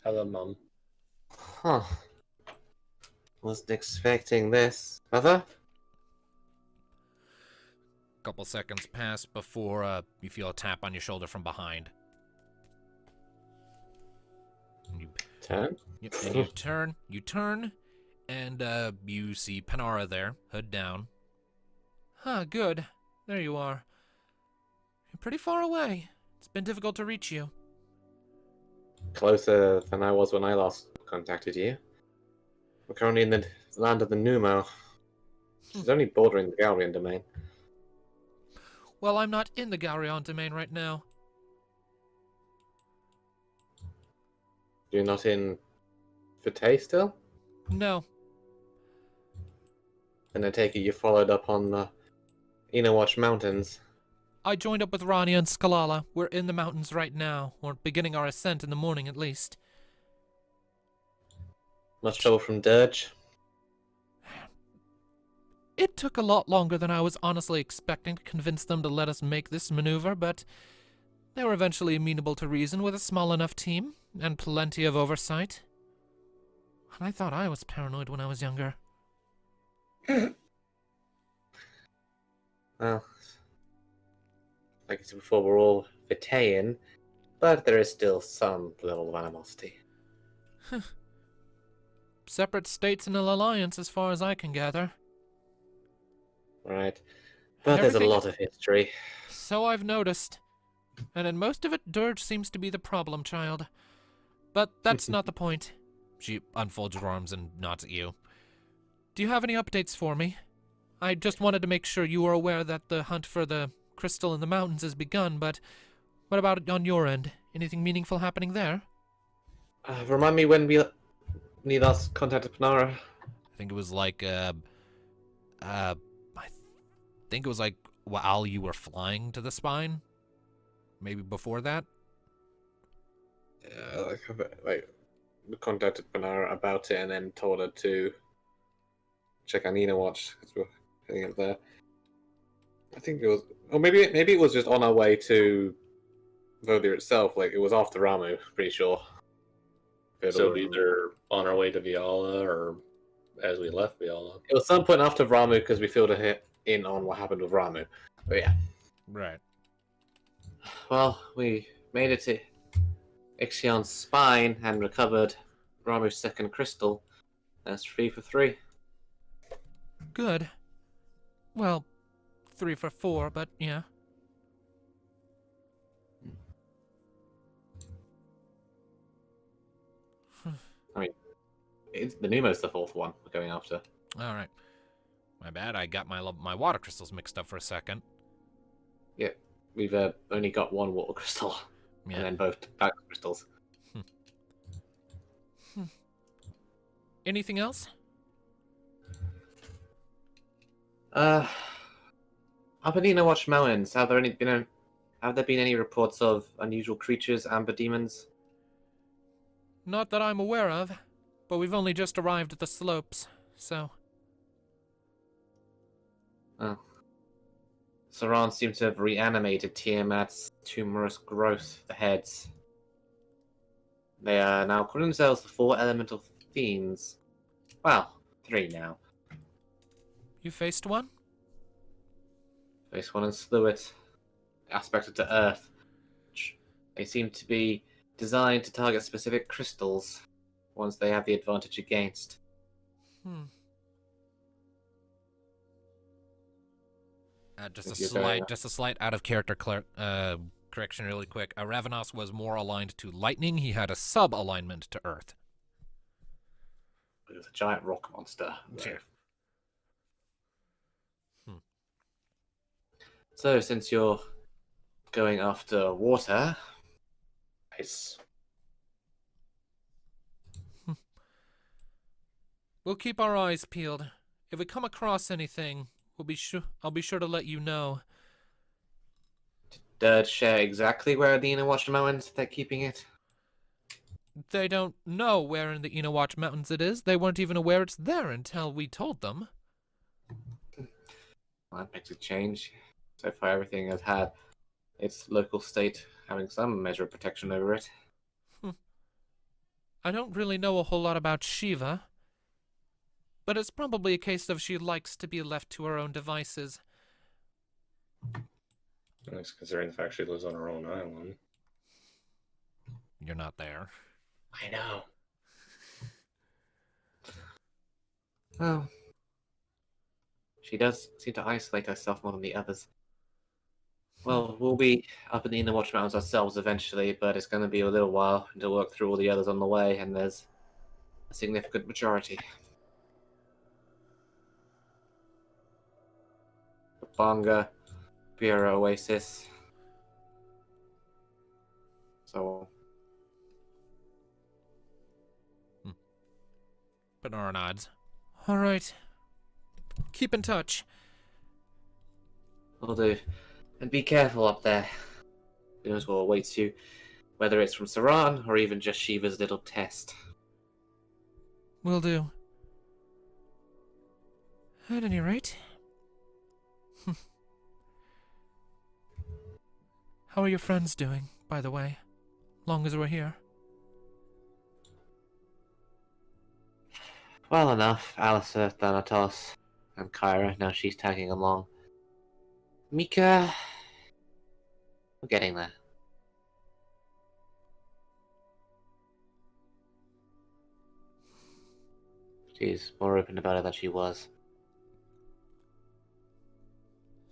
Hello, Mum. Huh. Wasn't expecting this. Mother? Couple seconds pass before you feel a tap on your shoulder from behind. And Turn? and you turn, and you see Panara there, hood down. Huh, good. There you are. You're pretty far away. It's been difficult to reach you. Closer than I was when I last contacted you. We're currently in the land of the Numo. Which is only bordering the Galrian domain. Well, I'm not in the Galrion domain right now. You're not in Vitae still? No. And I take it you followed up on the Inowatch Mountains. I joined up with Rania and Skalala. We're in the mountains right now, or beginning our ascent in the morning at least. Much trouble from Dirge? It took a lot longer than I was honestly expecting to convince them to let us make this maneuver, but they were eventually amenable to reason with a small enough team, and plenty of oversight. And I thought I was paranoid when I was younger. Well, like I said before, we're all Vitaean, but there is still some level of animosity. Separate states in an alliance as far as I can gather. Right. But there's a lot of history. So I've noticed. And in most of it, Dirge seems to be the problem child. But that's not the point. She unfolds her arms and nods at you. Do you have any updates for me? I just wanted to make sure you were aware that the hunt for the crystal in the mountains has begun, but what about it on your end? Anything meaningful happening there? Remind me when we last contacted Panara. I think it was like, I think it was like while you were flying to the spine? Maybe before that? Like we contacted Panara about it and then told her to check on Watch because we're heading up there. I think it was, or maybe it was just on our way to Vodir itself. Like it was after Ramu, pretty sure. So either on our way to Viala or as we left Viala. It was some point after Ramu because we filled a hit in on what happened with Ramu. But yeah. Right. Well, we made it to Ixion's spine and recovered Ramu's second crystal. That's 3 for 3. Good. Well, 3 for 4, but yeah. I mean, the Numo's the fourth one we're going after. All right. My bad. I got my water crystals mixed up for a second. Yeah, we've only got one water crystal, Yeah. and then both back crystals. Anything else? Up in Watch Mountains, have there been any reports of unusual creatures, amber demons? Not that I'm aware of, but we've only just arrived at the slopes, so... Oh. Saran seems to have reanimated Tiamat's tumorous growth, the heads. They are now calling themselves the Four Elemental Fiends. Well, 3 now. You faced one? Faced one and slew it. Aspected to Earth. They seem to be designed to target specific crystals, ones they have the advantage against. Just a slight out of character correction really quick. Ravenos was more aligned to lightning. He had a sub-alignment to earth. It was a giant rock monster. So, since you're going after water... Nice. We'll keep our eyes peeled. If we come across anything, I'll be sure to let you know. Did share exactly where the Inowatch Mountains they're keeping it? They don't know where in the Enowatch Mountains it is. They weren't even aware it's there until we told them. Well, that makes a change. So far, everything has had its local state having some measure of protection over it. I don't really know a whole lot about Shiva, but it's probably a case of she likes to be left to her own devices. Nice, considering the fact she lives on her own island. You're not there. I know. Well, she does seem to isolate herself more than the others. Well, we'll be up in the Inner Watch Mountains ourselves eventually, but it's going to be a little while to work through all the others on the way, and there's a significant majority. The Bonga, Bureau Oasis. So, Bernard nods. All right. Keep in touch. will do. And be careful up there. Who knows what awaits you, whether it's from Saran or even just Shiva's little test. Will do. At any rate. How are your friends doing, by the way? Long as we're here. Well enough, Alistair, Thanatos, and Kyra, now she's tagging along. Mika, we're getting there. She's more open about it than she was.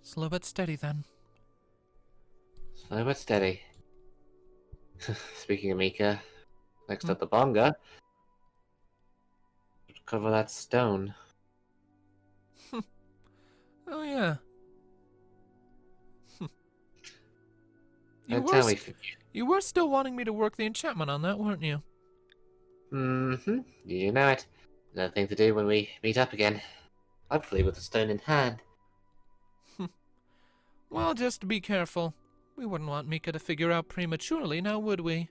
Slow but steady, then. Slow but steady. Speaking of Mika, next up the Bonga. Cover that stone. Oh, yeah. Don't tell me. You were still wanting me to work the enchantment on that, weren't you? Mm-hmm. You know it. Another thing to do when we meet up again. Hopefully with the stone in hand. Well, just be careful. We wouldn't want Mika to figure out prematurely, now would we?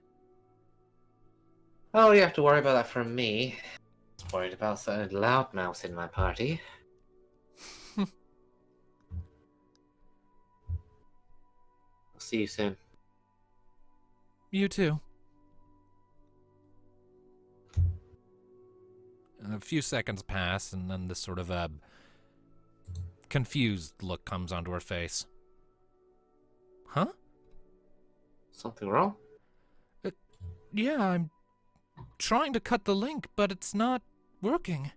Oh, you have to worry about that from me. I was worried about certain loudmouths in my party. I'll see you soon. You too. A few seconds pass, and then this sort of confused look comes onto her face. Huh? Something wrong? Yeah, I'm trying to cut the link, but it's not working.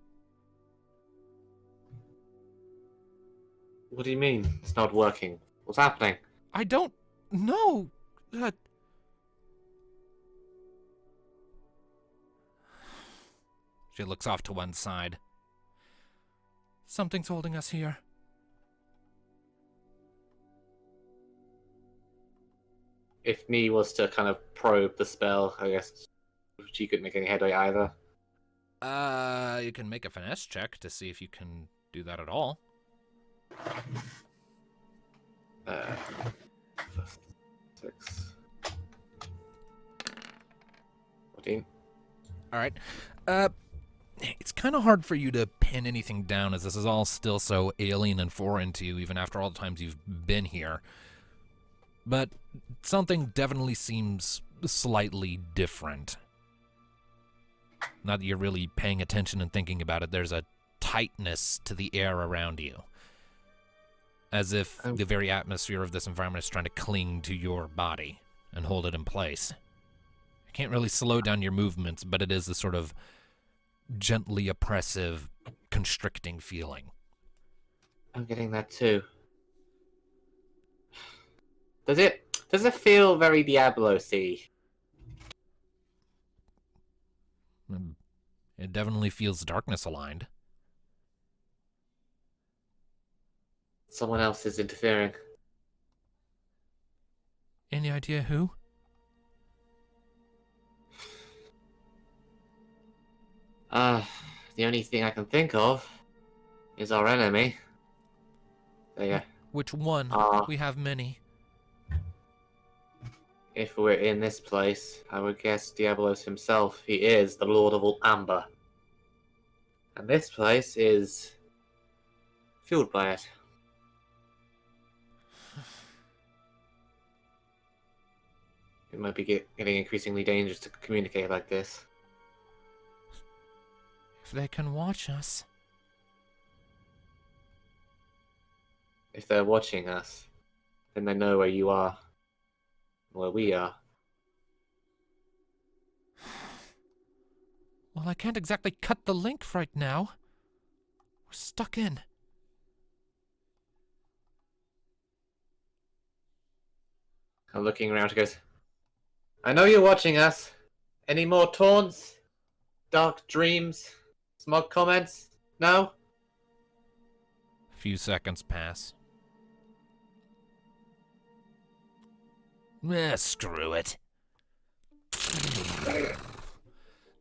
What do you mean? It's not working. What's happening? I don't know. She looks off to one side. Something's holding us here. If Nee was to kind of probe the spell, I guess she couldn't make any headway either. You can make a finesse check to see if you can do that at all. 6. 14. All right. It's kind of hard for you to pin anything down, as this is all still so alien and foreign to you, even after all the times you've been here. But something definitely seems slightly different. Not that you're really paying attention and thinking about it, there's a tightness to the air around you. As if the very atmosphere of this environment is trying to cling to your body and hold it in place. You can't really slow down your movements, but it is a sort of gently oppressive, constricting feeling. I'm getting that too. Does it feel very Diablo-y? It definitely feels darkness aligned. Someone else is interfering. Any idea who? The only thing I can think of is our enemy. Which one? We have many. If we're in this place, I would guess Diablos himself. He is the Lord of all Amber. And this place is fueled by it. It might be getting increasingly dangerous to communicate like this. if they can watch us. If they're watching us, then they know where you are, where we are. Well, I can't exactly cut the link right now. We're stuck in. I'm looking around. He goes, I know you're watching us. Any more taunts? Dark dreams? Smug comments? No? A few seconds pass. Screw it.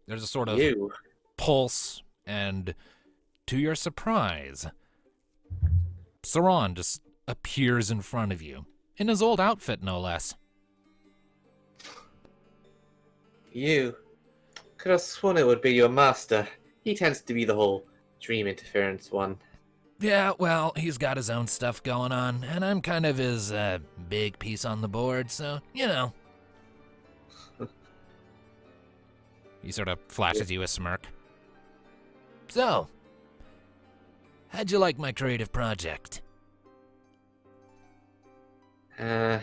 There's a sort of You. pulse, and to your surprise, Saran just appears in front of you, in his old outfit, no less. You. Could have sworn it would be your master. He tends to be the whole dream interference one. Yeah, well, he's got his own stuff going on, and I'm kind of his big piece on the board, so, you know. He sort of flashes you a smirk. So, how'd you like my creative project? I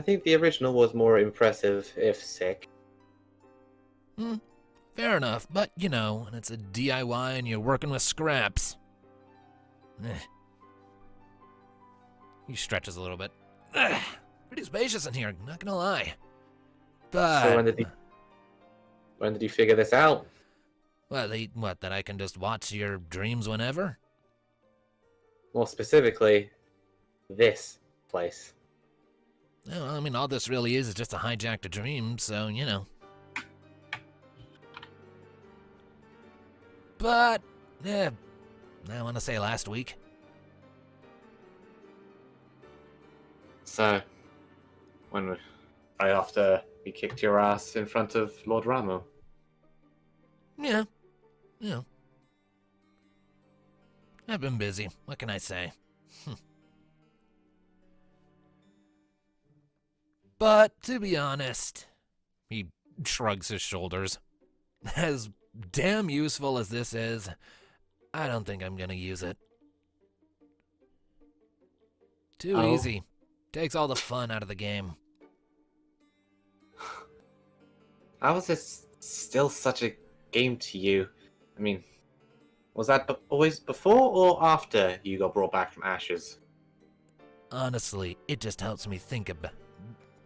think the original was more impressive, if sick. Fair enough, but, you know, when it's a DIY and you're working with scraps. He stretches a little bit. Pretty spacious in here, not gonna lie. But... So when did you figure this out? Well, that I can just watch your dreams whenever? More specifically, this place. Well, I mean, all this really is just a hijacked dream, so, you know. But, yeah, I want to say last week. So, right after we kicked your ass in front of Lord Ramu. Yeah. I've been busy. What can I say? But, to be honest, he shrugs his shoulders. As damn useful as this is, I don't think I'm gonna use it. Too easy. Takes all the fun out of the game. How is this still such a game to you? I mean, was that always before or after you got brought back from ashes? Honestly, it just helps me think about...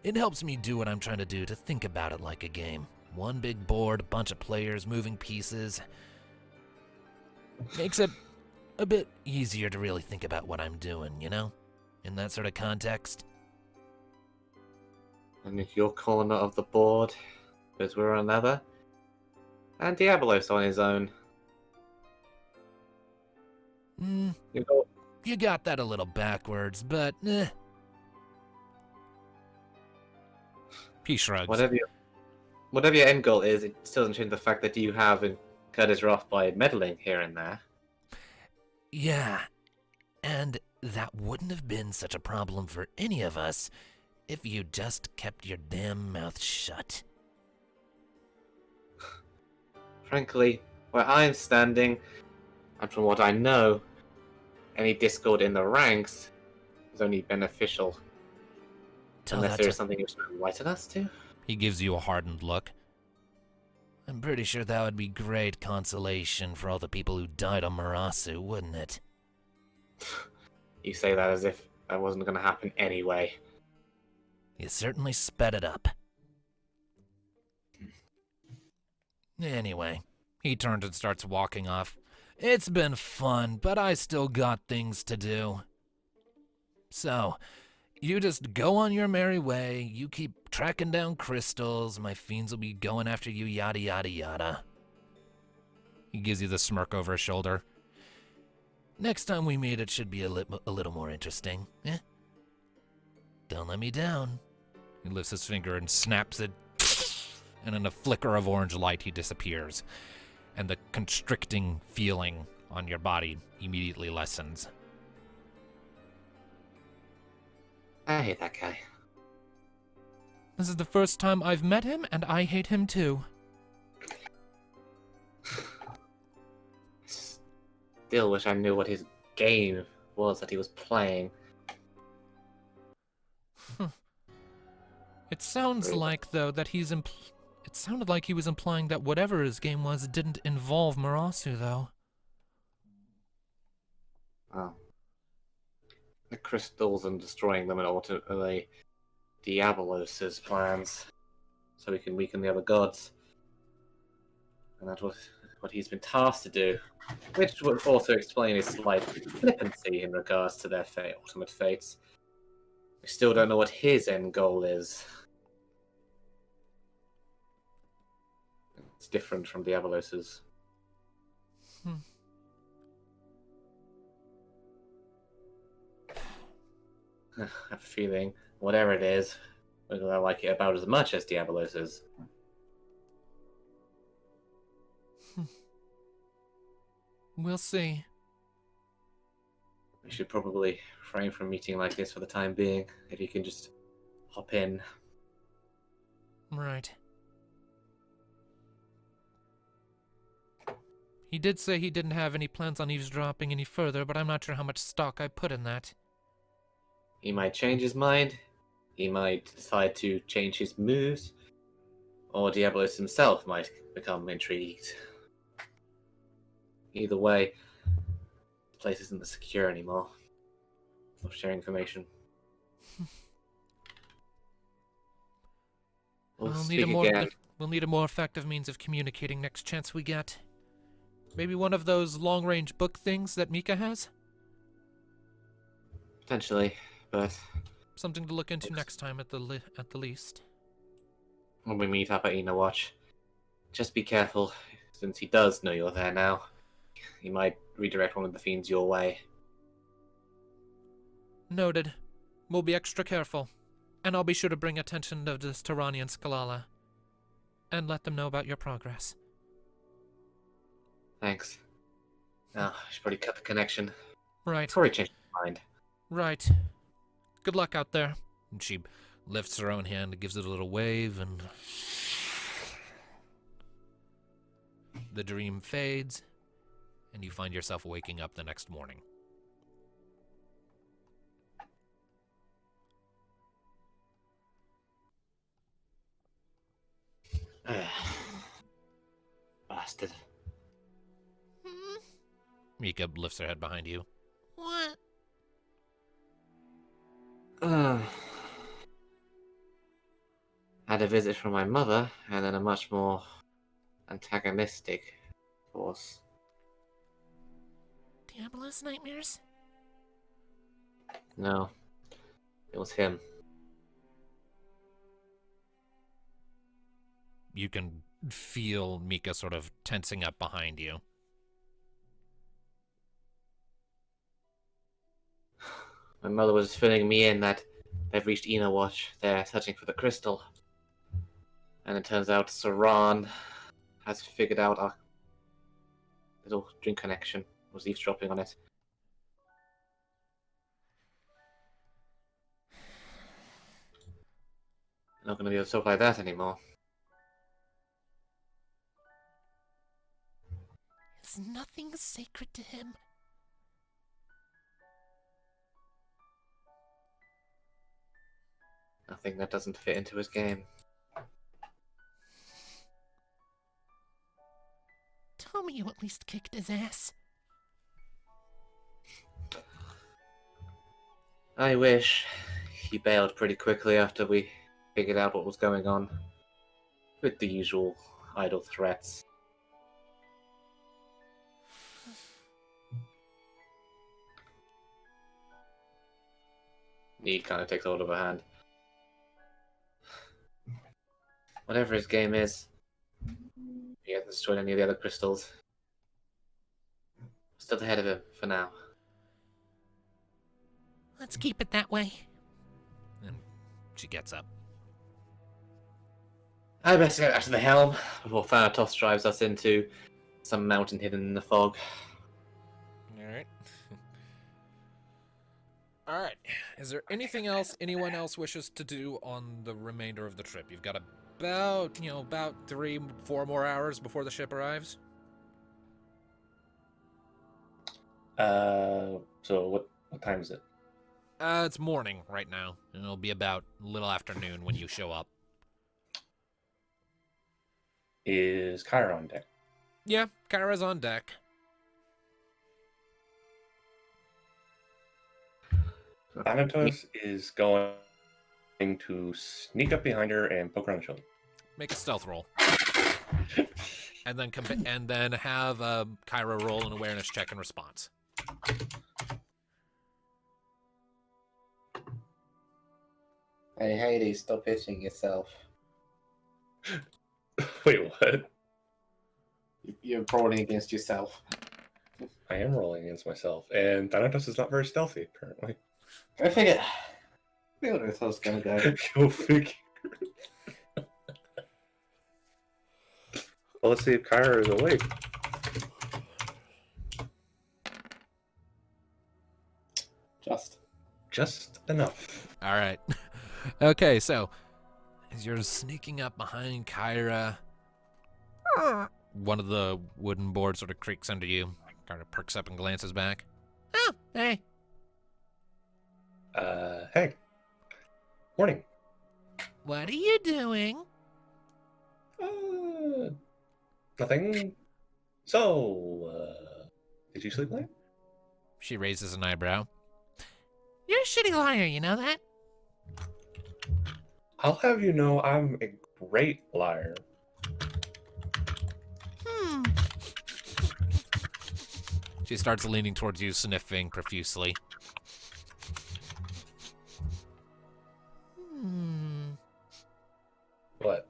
It helps me do what I'm trying to do, to think about it like a game. One big board, a bunch of players, moving pieces. Makes it a bit easier to really think about what I'm doing, you know? In that sort of context. And if your corner of the board, because we're on another, and Diabolos on his own. You got that a little backwards, but He shrugs. Whatever your end goal is, it still doesn't change the fact that you have cut his wrath by meddling here and there. Yeah, and that wouldn't have been such a problem for any of us if you just kept your damn mouth shut. Frankly, where I'm standing, and from what I know, any discord in the ranks is only beneficial. Unless there's something you're trying to enlighten us to? He gives you a hardened look. I'm pretty sure that would be great consolation for all the people who died on Marasu, wouldn't it? You say that as if that wasn't going to happen anyway. You certainly sped it up. Anyway, he turns and starts walking off. It's been fun, but I still got things to do. So, you just go on your merry way, you keep tracking down crystals, my fiends will be going after you, yada yada yada. He gives you the smirk over his shoulder. Next time we meet, it should be a little more interesting, eh? Don't let me down. He lifts his finger and snaps it, and in a flicker of orange light, he disappears, and the constricting feeling on your body immediately lessens. I hate that guy. This is the first time I've met him, and I hate him too. still wish I knew what his game was that he was playing. It sounds Really? like, though, that it sounded like he was implying that whatever his game was didn't involve Marasu, though. Oh. The crystals and destroying them and ultimately Diabolos's plans, so we can weaken the other gods. And that's what he's been tasked to do, which would also explain his slight flippancy in regards to their ultimate fates. We still don't know what his end goal is. It's different from Diabolos's. Hmm. I have a feeling, whatever it is, we're going to like it about as much as Diabolos's. We'll see. We should probably refrain from meeting like this for the time being, if you can just hop in. Right. He did say he didn't have any plans on eavesdropping any further, but I'm not sure how much stock I put in that. He might change his mind, he might decide to change his moves, or Diabolos himself might become intrigued. Either way, the place isn't secure anymore. Stop sharing information. We'll speak again. We'll need a more effective means of communicating next chance we get. Maybe one of those long-range book things that Mika has? Potentially, but Something to look into next time at the least. when we meet up at Eno Watch, just be careful, since he does know you're there now. He might redirect one of the fiends your way. Noted. We'll be extra careful. And I'll be sure to bring attention to this Tarani and Skalala. And let them know about your progress. Thanks. Now, I should probably cut the connection. Right. Before he changes his mind. Right. Good luck out there. And she lifts her own hand and gives it a little wave, and the dream fades, and you find yourself waking up the next morning. Bastard. Mika lifts her head behind you. What? Had a visit from my mother, and then a much more antagonistic force. Diablo's nightmares? No, it was him. You can feel Mika sort of tensing up behind you. My mother was filling me in that they've reached Eno Watch. They're searching for the crystal. And it turns out Saran has figured out our little drink connection. Was eavesdropping on it. I'm not going to be able to talk like that anymore. Is nothing sacred to him? Nothing that doesn't fit into his game. Tell me you at least kicked his ass. I wish. He bailed pretty quickly after we figured out what was going on. With the usual idle threats. Need kind of takes hold of her hand. Whatever his game is, he hasn't destroyed any of the other crystals. Still ahead of him for now. Let's keep it that way. And she gets up. I best get back to the helm before Thanatos drives us into some mountain hidden in the fog. Alright. Alright. Is there anything else anyone else wishes to do on the remainder of the trip? You've got about 3-4 more hours before the ship arrives. So what time is it? It's morning right now, and it'll be about a little afternoon when you show up. Is Kyra on deck? Yeah, Kyra's on deck. Thanatos is going to sneak up behind her and poke her on the shoulder. Make a stealth roll. And then have Kyra roll an awareness check in response. Hey, Hades, stop hitting yourself. Wait, what? You're rolling against yourself. I am rolling against myself, and Thanatos is not very stealthy, apparently. Go figure. We all know where I was gonna go. Go figure. Well, let's see if Kyra is awake. Just enough. All right. Okay, so as you're sneaking up behind Kyra, one of the wooden boards sort of creaks under you. Kyra perks up and glances back. Oh, hey. Hey. Morning. What are you doing? Nothing. So, did you sleep late? She raises an eyebrow. You're a shitty liar, you know that? I'll have you know I'm a great liar. She starts leaning towards you, sniffing profusely. What?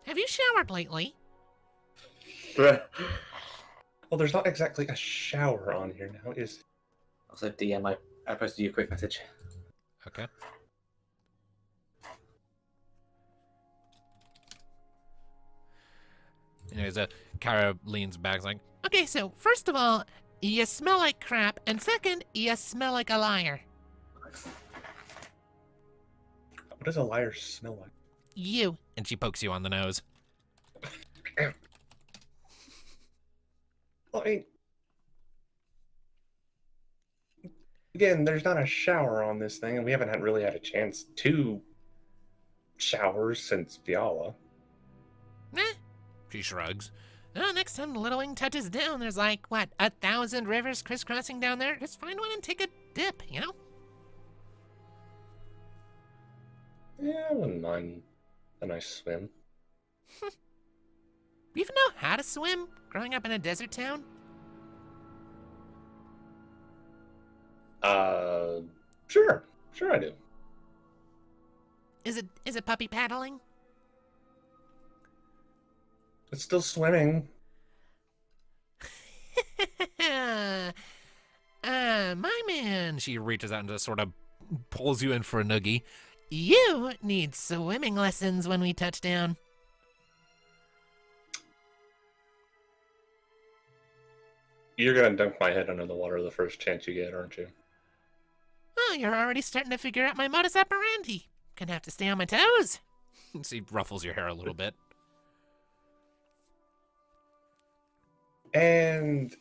Have you showered lately? Well, there's not exactly a shower on here now, is... Also, DM, I posted you a quick message. Okay. Anyways, Kyra leans back, like, Okay, so first of all, you smell like crap, and second, you smell like a liar. What does a liar smell like? You. and she pokes you on the nose. Well, I mean, again, there's not a shower on this thing, and we haven't really had a chance to showers since Fiala. Eh. She shrugs. Oh, next time the Little Wing touches down, there's like, what, 1,000 rivers crisscrossing down there? Just find one and take a dip, you know? Yeah, I wouldn't mind a nice swim. You even know how to swim, growing up in a desert town? Sure I do. Is it puppy paddling? It's still swimming. My man, She reaches out and just sort of pulls you in for a noogie. you need swimming lessons when we touch down. You're gonna dunk my head under the water the first chance you get, aren't you? Oh, you're already starting to figure out my modus operandi. Gonna have to stay on my toes. She ruffles your hair a little bit. And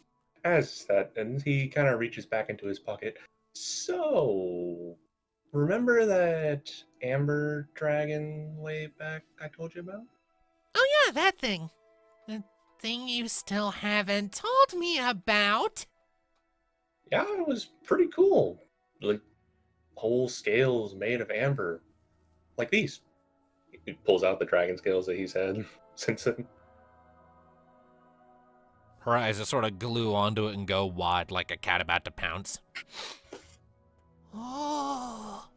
as that, and he kind of reaches back into his pocket. So, remember that amber dragon way back I told you about? Oh yeah, that thing. The thing you still haven't told me about. Yeah, it was pretty cool. Like, whole scales made of amber. Like these. He pulls out the dragon scales that he's had since then. Her eyes just sort of glue onto it and go wide like a cat about to pounce. Oh.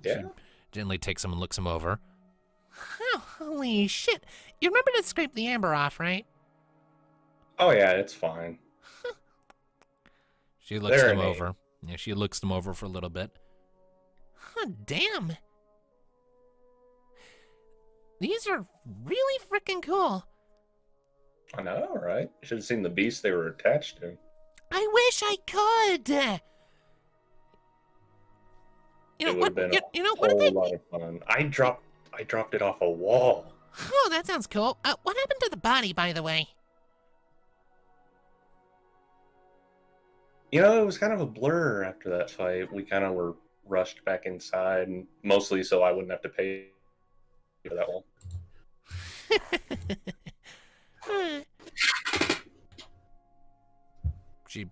Yeah. She gently takes him and looks him over. Oh, holy shit. You remember to scrape the amber off, right? Oh yeah, it's fine. She looks They're him an eight. over. Yeah, she looks him over for a little bit. Oh, damn. These are really freaking cool. I know, right? You should have seen the beast they were attached to. I wish I could. You know It would what? have been You know a what? Are whole they? lot of fun. I dropped it off a wall. Oh, that sounds cool. What happened to the body, by the way? It was kind of a blur after that fight. We kind of were rushed back inside, and mostly so I wouldn't have to pay for that one. She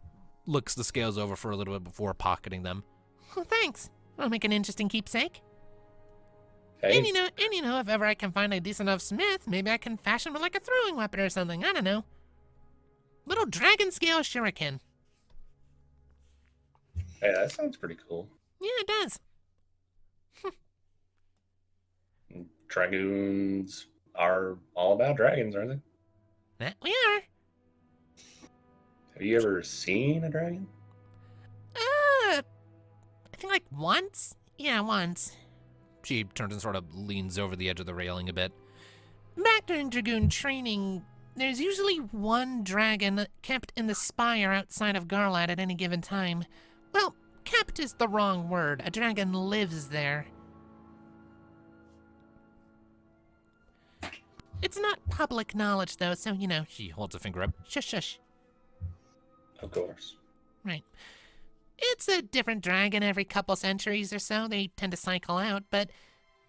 looks the scales over for a little bit before pocketing them. Well, thanks. I'll make an interesting keepsake. Hey, And you know, if ever I can find a decent enough smith, maybe I can fashion one like a throwing weapon or something. I don't know. Little dragon scale shuriken. hey, that sounds pretty cool. Yeah, it does. Dragoons are all about dragons, aren't they? That we are. Have you ever seen a dragon? I think like once. Yeah, once. She turns and sort of leans over the edge of the railing a bit. Back during dragoon training, there's usually one dragon kept in the spire outside of Garlat at any given time. Well, kept is the wrong word. A dragon lives there. It's not public knowledge, though, so, you know. She holds a finger up. Shush, shush. Of course. Right. It's a different dragon every couple centuries or so. They tend to cycle out, but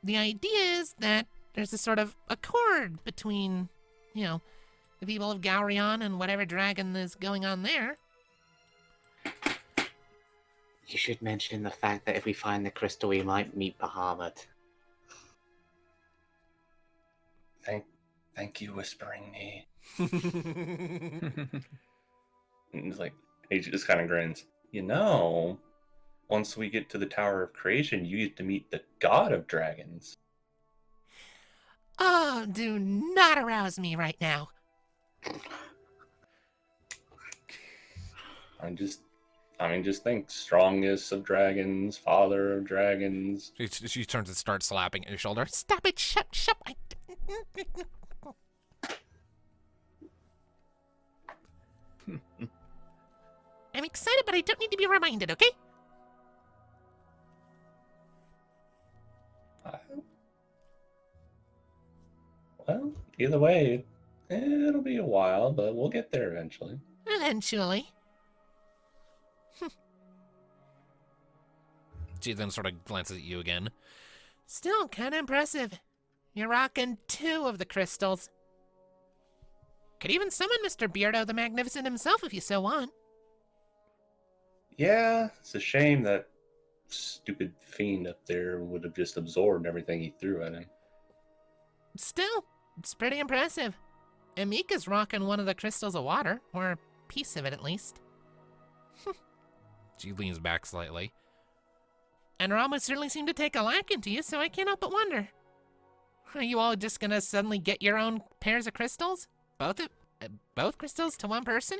the idea is that there's a sort of accord between, you know, the people of Gaurion and whatever dragon is going on there. You should mention the fact that if we find the crystal, we might meet Bahamut. Thank you, Whispering Knee. And he's like, he just kind of grins. Once we get to the Tower of Creation, you get to meet the God of Dragons. Oh, do not arouse me right now. Just think, strongest of dragons, father of dragons. She turns and starts slapping at your shoulder. Stop it, shut. I'm excited, but I don't need to be reminded, okay? Well, either way, it'll be a while, but we'll get there eventually. Eventually. She then sort of glances at you again. Still kind of impressive. You're rocking 2 of the crystals. Could even summon Mr. Beardo the Magnificent himself if you so want. Yeah, it's a shame that stupid fiend up there would have just absorbed everything he threw at him. Still, it's pretty impressive. And Mika's rocking one of the crystals of water, or a piece of it at least. She leans back slightly. And Rama certainly seemed to take a liking to you, so I can't help but wonder. Are you all just gonna suddenly get your own pairs of crystals? Both crystals to one person?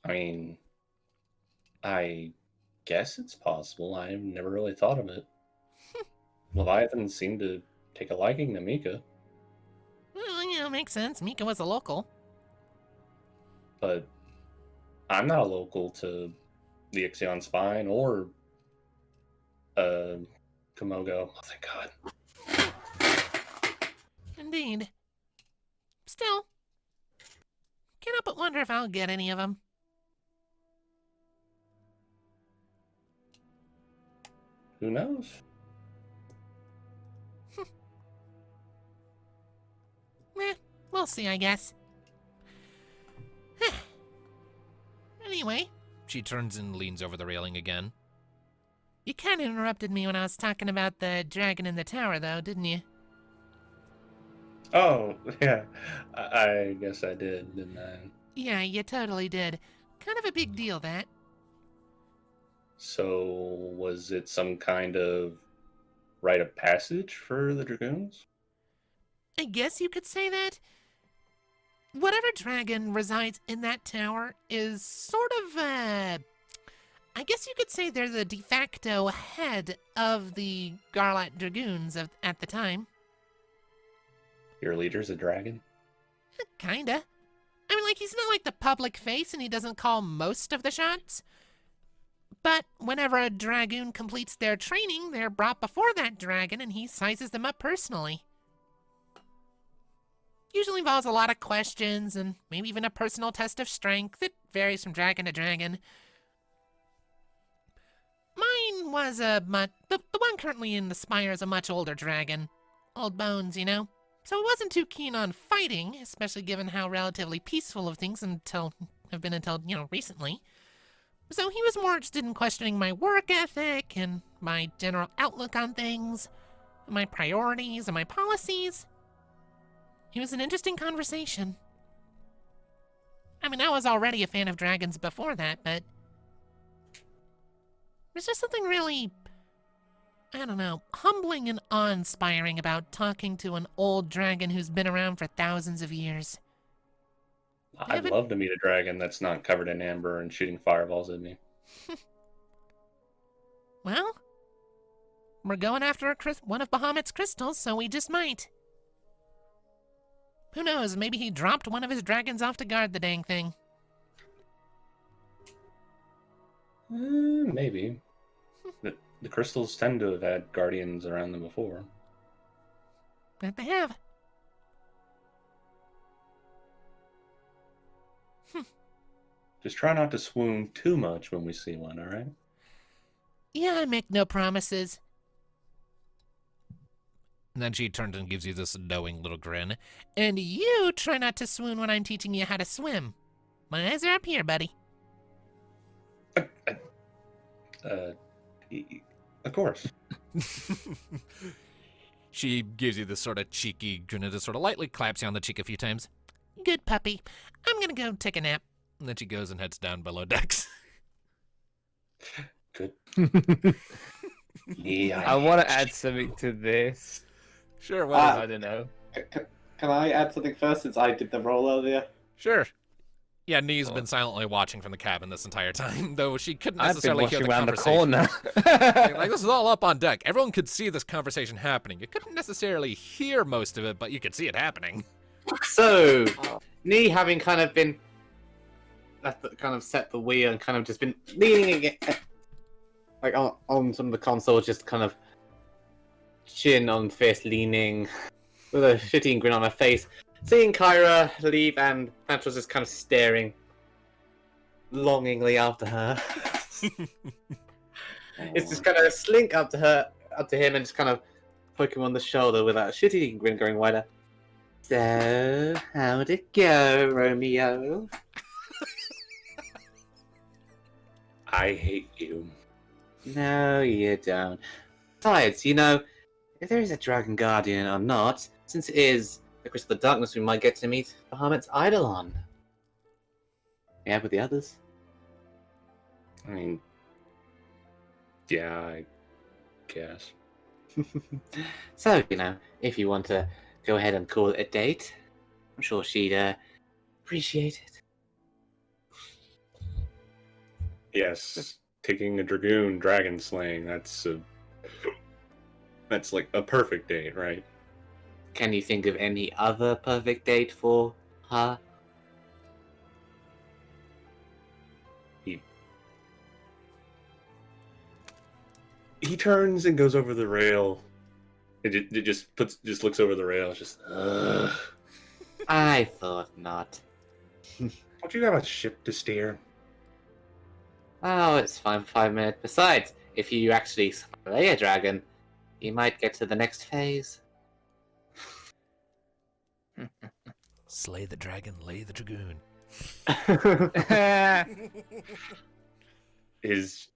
I mean, I guess it's possible. I've never really thought of it. Leviathan seemed to take a liking to Mika, Well, you know, makes sense. Mika was a local. but I'm not a local to the Ixion Spine or Komogo. Oh, thank God. Indeed. Still, can't help but wonder if I'll get any of them. Who knows? We'll see, I guess. Anyway, She turns and leans over the railing again. you kind of interrupted me when I was talking about the dragon in the tower, though, didn't you? Oh, yeah. I guess I did, didn't I? Yeah, you totally did. Kind of a big deal, that. So, was it some kind of rite of passage for the Dragoons? I guess you could say that. Whatever dragon resides in that tower is sort of, I guess you could say they're the de facto head of the Garlat Dragoons at the time. Your leader's a dragon? Kinda. I mean, like, he's not like the public face and he doesn't call most of the shots. But whenever a dragoon completes their training, they're brought before that dragon and he sizes them up personally. Usually involves a lot of questions and maybe even a personal test of strength. It varies from dragon to dragon. Mine was a much... The one currently in the spire is a much older dragon. Old bones, you know? So I wasn't too keen on fighting, especially given how relatively peaceful of things have been until, recently. So he was more interested in questioning my work ethic and my general outlook on things, my priorities and my policies. It was an interesting conversation. I mean, I was already a fan of dragons before that, but there's just something really, I don't know, humbling and awe-inspiring about talking to an old dragon who's been around for thousands of years. I'd love to meet a dragon that's not covered in amber and shooting fireballs at me. Well, we're going after one of Bahamut's crystals, so we just might. Who knows, maybe he dropped one of his dragons off to guard the dang thing. Maybe. The crystals tend to have had guardians around them before. Bet they have. Just try not to swoon too much when we see one, alright? Yeah, I make no promises. And then she turns and gives you this knowing little grin. And you try not to swoon when I'm teaching you how to swim. My eyes are up here, buddy. Of course. She gives you this sort of cheeky grin and just sort of lightly claps you on the cheek a few times. Good puppy. I'm gonna go take a nap. And then she goes and heads down below decks. Good. Yeah. I want to add something to this. Sure, I don't know. Can I add something first since I did the roll earlier? Sure. Yeah, Nee's been silently watching from the cabin this entire time, though she couldn't I've been necessarily hear watching the around the conversation. corner. Like, this is all up on deck. Everyone could see this conversation happening. You couldn't necessarily hear most of it, but you could see it happening. So, Nee having kind of been kind of set the wheel and kind of just been leaning against, like on some of the console, just kind of chin on face, leaning with a shitty grin on her face, seeing Kyra leave and Pantra's just kind of staring longingly after her. It's just kind of slink up to him, and just kind of poke him on the shoulder with that shitty grin going wider. So, how'd it go, Romeo? I hate you. No, you don't. Besides, if there is a Dragon Guardian or not, since it is the Crystal of Darkness, we might get to meet Bahamut's Eidolon. Yeah, with the others. I mean, yeah, I guess. So, if you want to go ahead and call it a date, I'm sure she'd appreciate it. Yes, taking a dragoon dragon slaying, that's like a perfect date, right? Can you think of any other perfect date for her? He turns and goes over the rail. It just looks over the rail. It's just, I thought not. Don't you have a ship to steer? Oh, it's fine for 5 minutes. Besides, if you actually slay a dragon, you might get to the next phase. Slay the dragon, lay the dragoon. His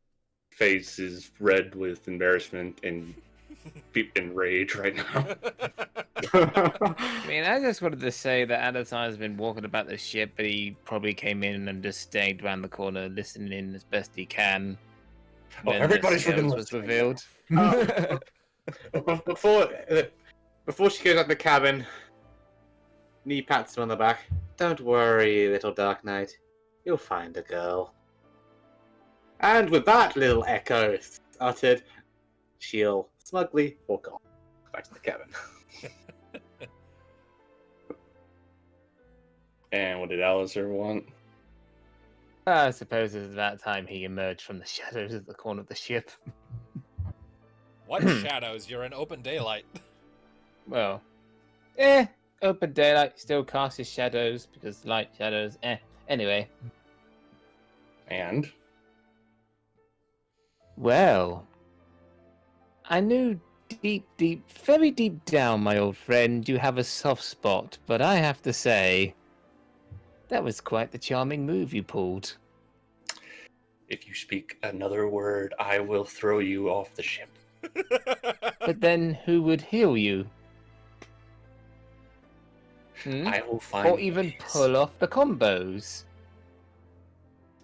face is red with embarrassment and rage right now. I mean, I just wanted to say that Adatar has been walking about the ship, but he probably came in and just stayed around the corner, listening in as best he can. Oh, when everybody's the freaking scales was listening. revealed. Before she goes out the cabin, Nee pats him on the back. Don't worry, little Dark Knight. You'll find a girl. And with that little echo uttered, she'll smugly walk off back to the cabin. And what did Alistair want? I suppose it was that time he emerged from the shadows at the corner of the ship. What shadows? You're in open daylight. Well, open daylight still casts his shadows because light shadows. Anyway, And Well, I knew very deep down, my old friend, you have a soft spot, but I have to say, that was quite the charming move you pulled. if you speak another word, I will throw you off the ship. But then who would heal you? I will find Or even ways. pull off the combos?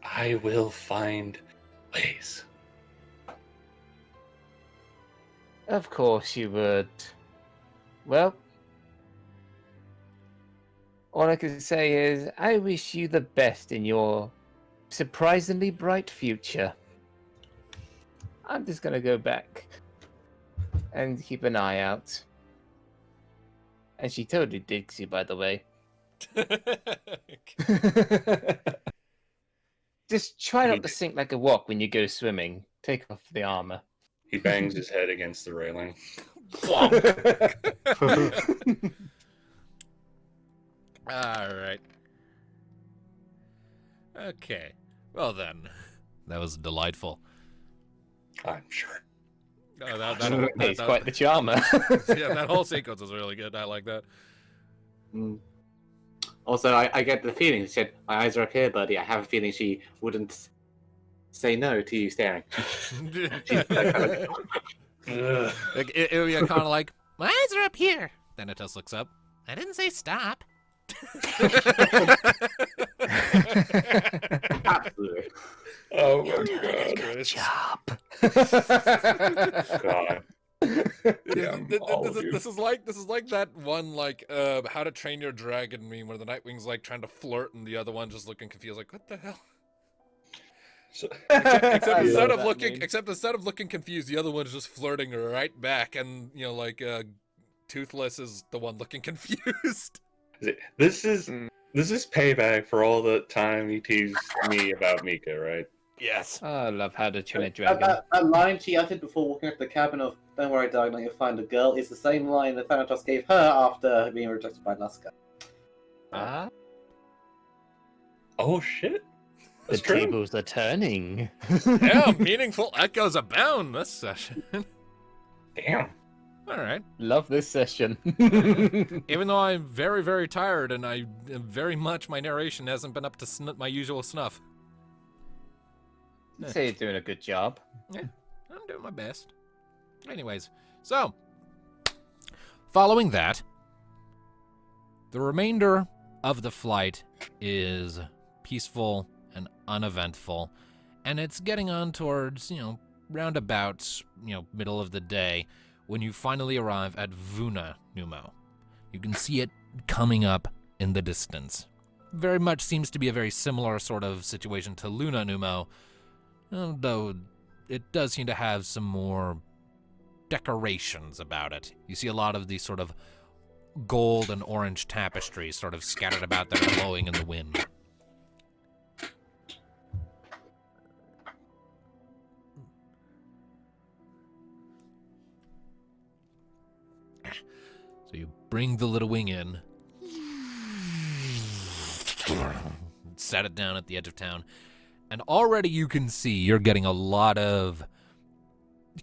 I will find ways. Of course you would. Well, all I can say is I wish you the best in your surprisingly bright future. I'm just gonna go back and keep an eye out. And she totally digs you, by the way. Just try not to sink like a rock when you go swimming. Take off the armor. He bangs his head against the railing. Alright. Okay. Well then. That was delightful. I'm sure. He's quite the charmer. Yeah, that whole sequence was really good. I like that. Also, I get the feeling, she said, my eyes are up here, buddy. I have a feeling she wouldn't say no to you staring. She's that kind of... Like, it would be kind of like, My eyes are up here. then it just looks up. I didn't say stop. Absolutely. Oh my Good job. god. This is like that one How to Train Your Dragon meme where the Nightwing's like trying to flirt and the other one just looking confused like what the hell. So, Except instead of looking confused, the other one's just flirting right back, and Toothless is the one looking confused. this is payback for all the time he teased me about Mika, right? Yes. I love How to Train a Dragon. That line she uttered before walking up to the cabin of "Don't worry, darling, you'll find a girl" is the same line that Thanatos gave her after being rejected by Laska. Ah, Oh shit. the That's true. tables are turning. Yeah, meaningful echoes abound this session. Damn. All right. Love this session. Even though I'm very, very tired and I very much my narration hasn't been up to my usual snuff. I'd say you're doing a good job. Yeah, I'm doing my best. Anyways, so following that, the remainder of the flight is peaceful and uneventful, and it's getting on towards, roundabouts, middle of the day, when you finally arrive at Vuna Numo. You can see it coming up in the distance. Very much seems to be a very similar sort of situation to Luna Numo, though it does seem to have some more decorations about it. You see a lot of these sort of gold and orange tapestries sort of scattered about that are blowing in the wind. So you bring the little wing in, set it down at the edge of town, and already you can see you're getting a lot of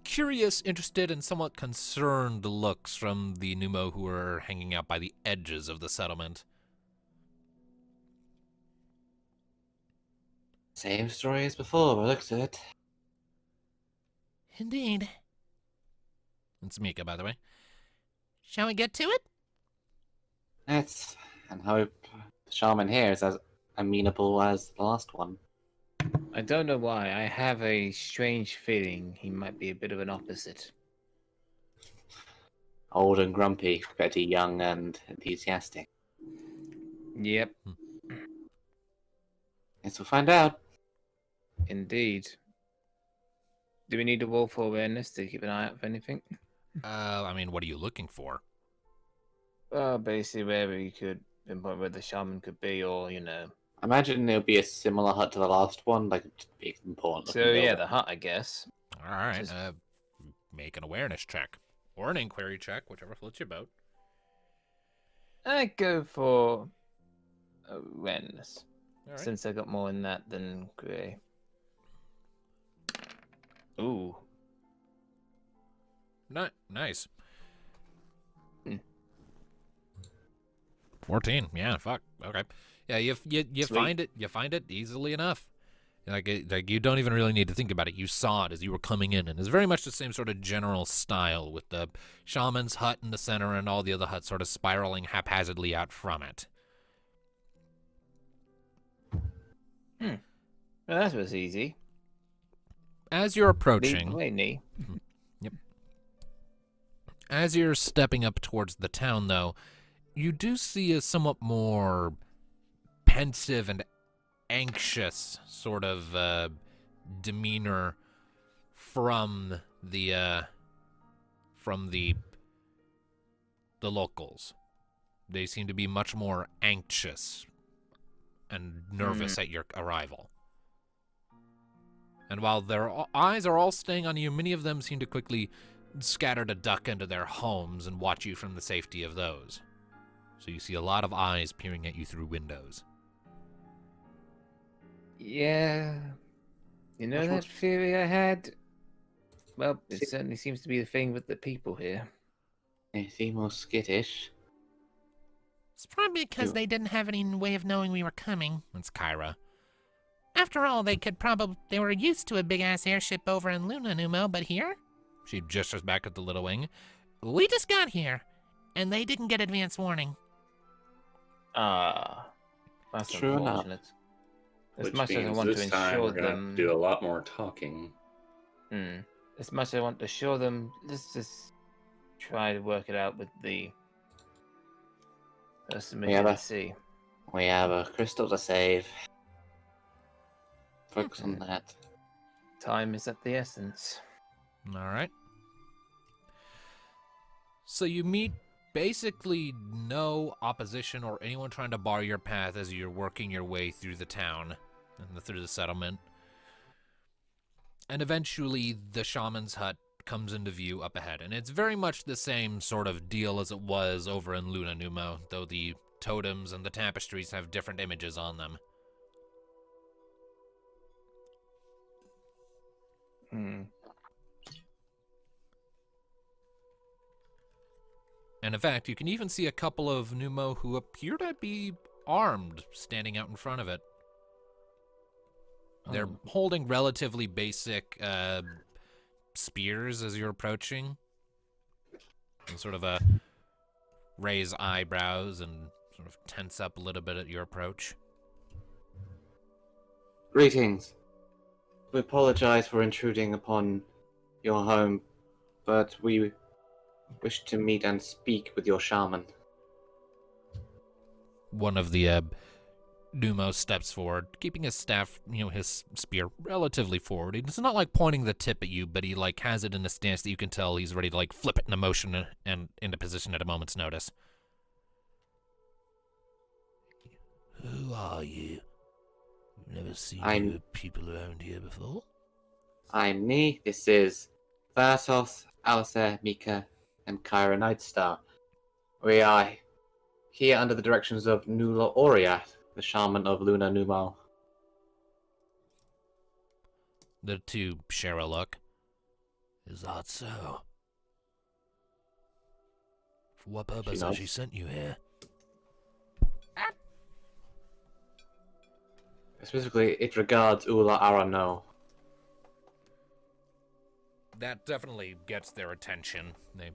curious, interested, and somewhat concerned looks from the Numo who are hanging out by the edges of the settlement. Same story as before, by the looks of it. Indeed. It's Mika, by the way. Shall we get to it? Let's and hope the shaman here is as amenable as the last one. I don't know why. I have a strange feeling he might be a bit of an opposite. Old and grumpy compared to young and enthusiastic. Yep, Guess we'll find out. indeed. Do we need to roll for awareness to keep an eye out for anything? What are you looking for? Basically wherever you could pinpoint where the shaman could be, or I imagine it'll be a similar hut to the last one, like a big important. So yeah, the hut, I guess. All right, Just- make an awareness check. Or an inquiry check, whichever floats your boat. I go for awareness, All right. since I got more in that than Grey. Ooh. Nice. Hmm. 14. Yeah, fuck. Okay. Yeah, you Sweet. find it easily enough. Like you don't even really need to think about it. You saw it as you were coming in, and it's very much the same sort of general style with the shaman's hut in the center and all the other huts sort of spiraling haphazardly out from it. Well, that was easy. As you're approaching, Lead the way, Nee. as you're stepping up towards the town, though, you do see a somewhat more pensive and anxious sort of demeanor from the locals. They seem to be much more anxious and nervous at your arrival. And while their eyes are all staying on you, many of them seem to quickly scatter to duck into their homes and watch you from the safety of those. So you see a lot of eyes peering at you through windows. Yeah. You know that theory I had? Well, it See- certainly seems to be the thing with the people here. They seem more skittish. It's probably because You- they didn't have any way of knowing we were coming. That's Kyra. After all, they were used to a big-ass airship over in Luna Numo, but here? She gestures back at the little wing. We just got here, and they didn't get advance warning. Ah. That's True enough. unfortunate. As Which much as I means want to this time ensure we're gonna have them... to do a lot more talking. As much as I want to assure them, let's just try to work it out with the person we Yeah, can that- see. We have a crystal to save. Focus on that. Time is at the essence. All right. So you meet basically no opposition or anyone trying to bar your path as you're working your way through the town and through the settlement. And eventually the shaman's hut comes into view up ahead. And it's very much the same sort of deal as it was over in Luna Numo, though the totems and the tapestries have different images on them. And in fact, you can even see a couple of Numo who appear to be armed standing out in front of it. They're holding relatively basic spears as you're approaching. And sort of raise eyebrows and sort of tense up a little bit at your approach. Greetings. We apologize for intruding upon your home, but we wish to meet and speak with your shaman. One of the Numo steps forward, keeping his staff, his spear relatively forward. It's not like pointing the tip at you, but he has it in a stance that you can tell he's ready to flip it into motion and into position at a moment's notice. Who are you? Never seen you people around here before. I'm Nee. This is Versos, Alistair, Mika, and Kyra Nightstar. We are here under the directions of Nula Oriath, the shaman of Luna Numo. The two share a look. Is that so? For what purpose has she sent you here? Specifically, it regards Ula Arano. That definitely gets their attention. They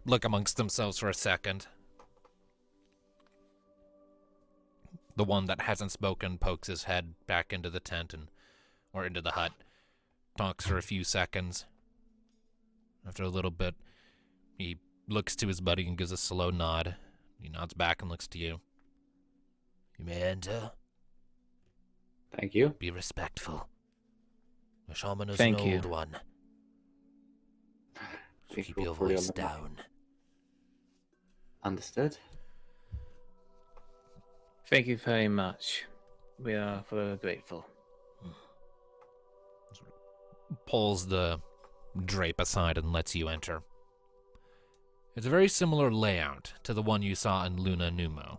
look amongst themselves for a second. The one that hasn't spoken pokes his head back into the tent or into the hut, talks for a few seconds. After a little bit, he looks to his buddy and gives a slow nod. He nods back and looks to you. You may enter. Thank you. Be respectful. The shaman is Thank an you. old one. So Think keep we're your fully voice on the mark. down. Understood. Thank you very much. We are forever grateful. Pulls the drape aside and lets you enter. It's a very similar layout to the one you saw in Luna Numo,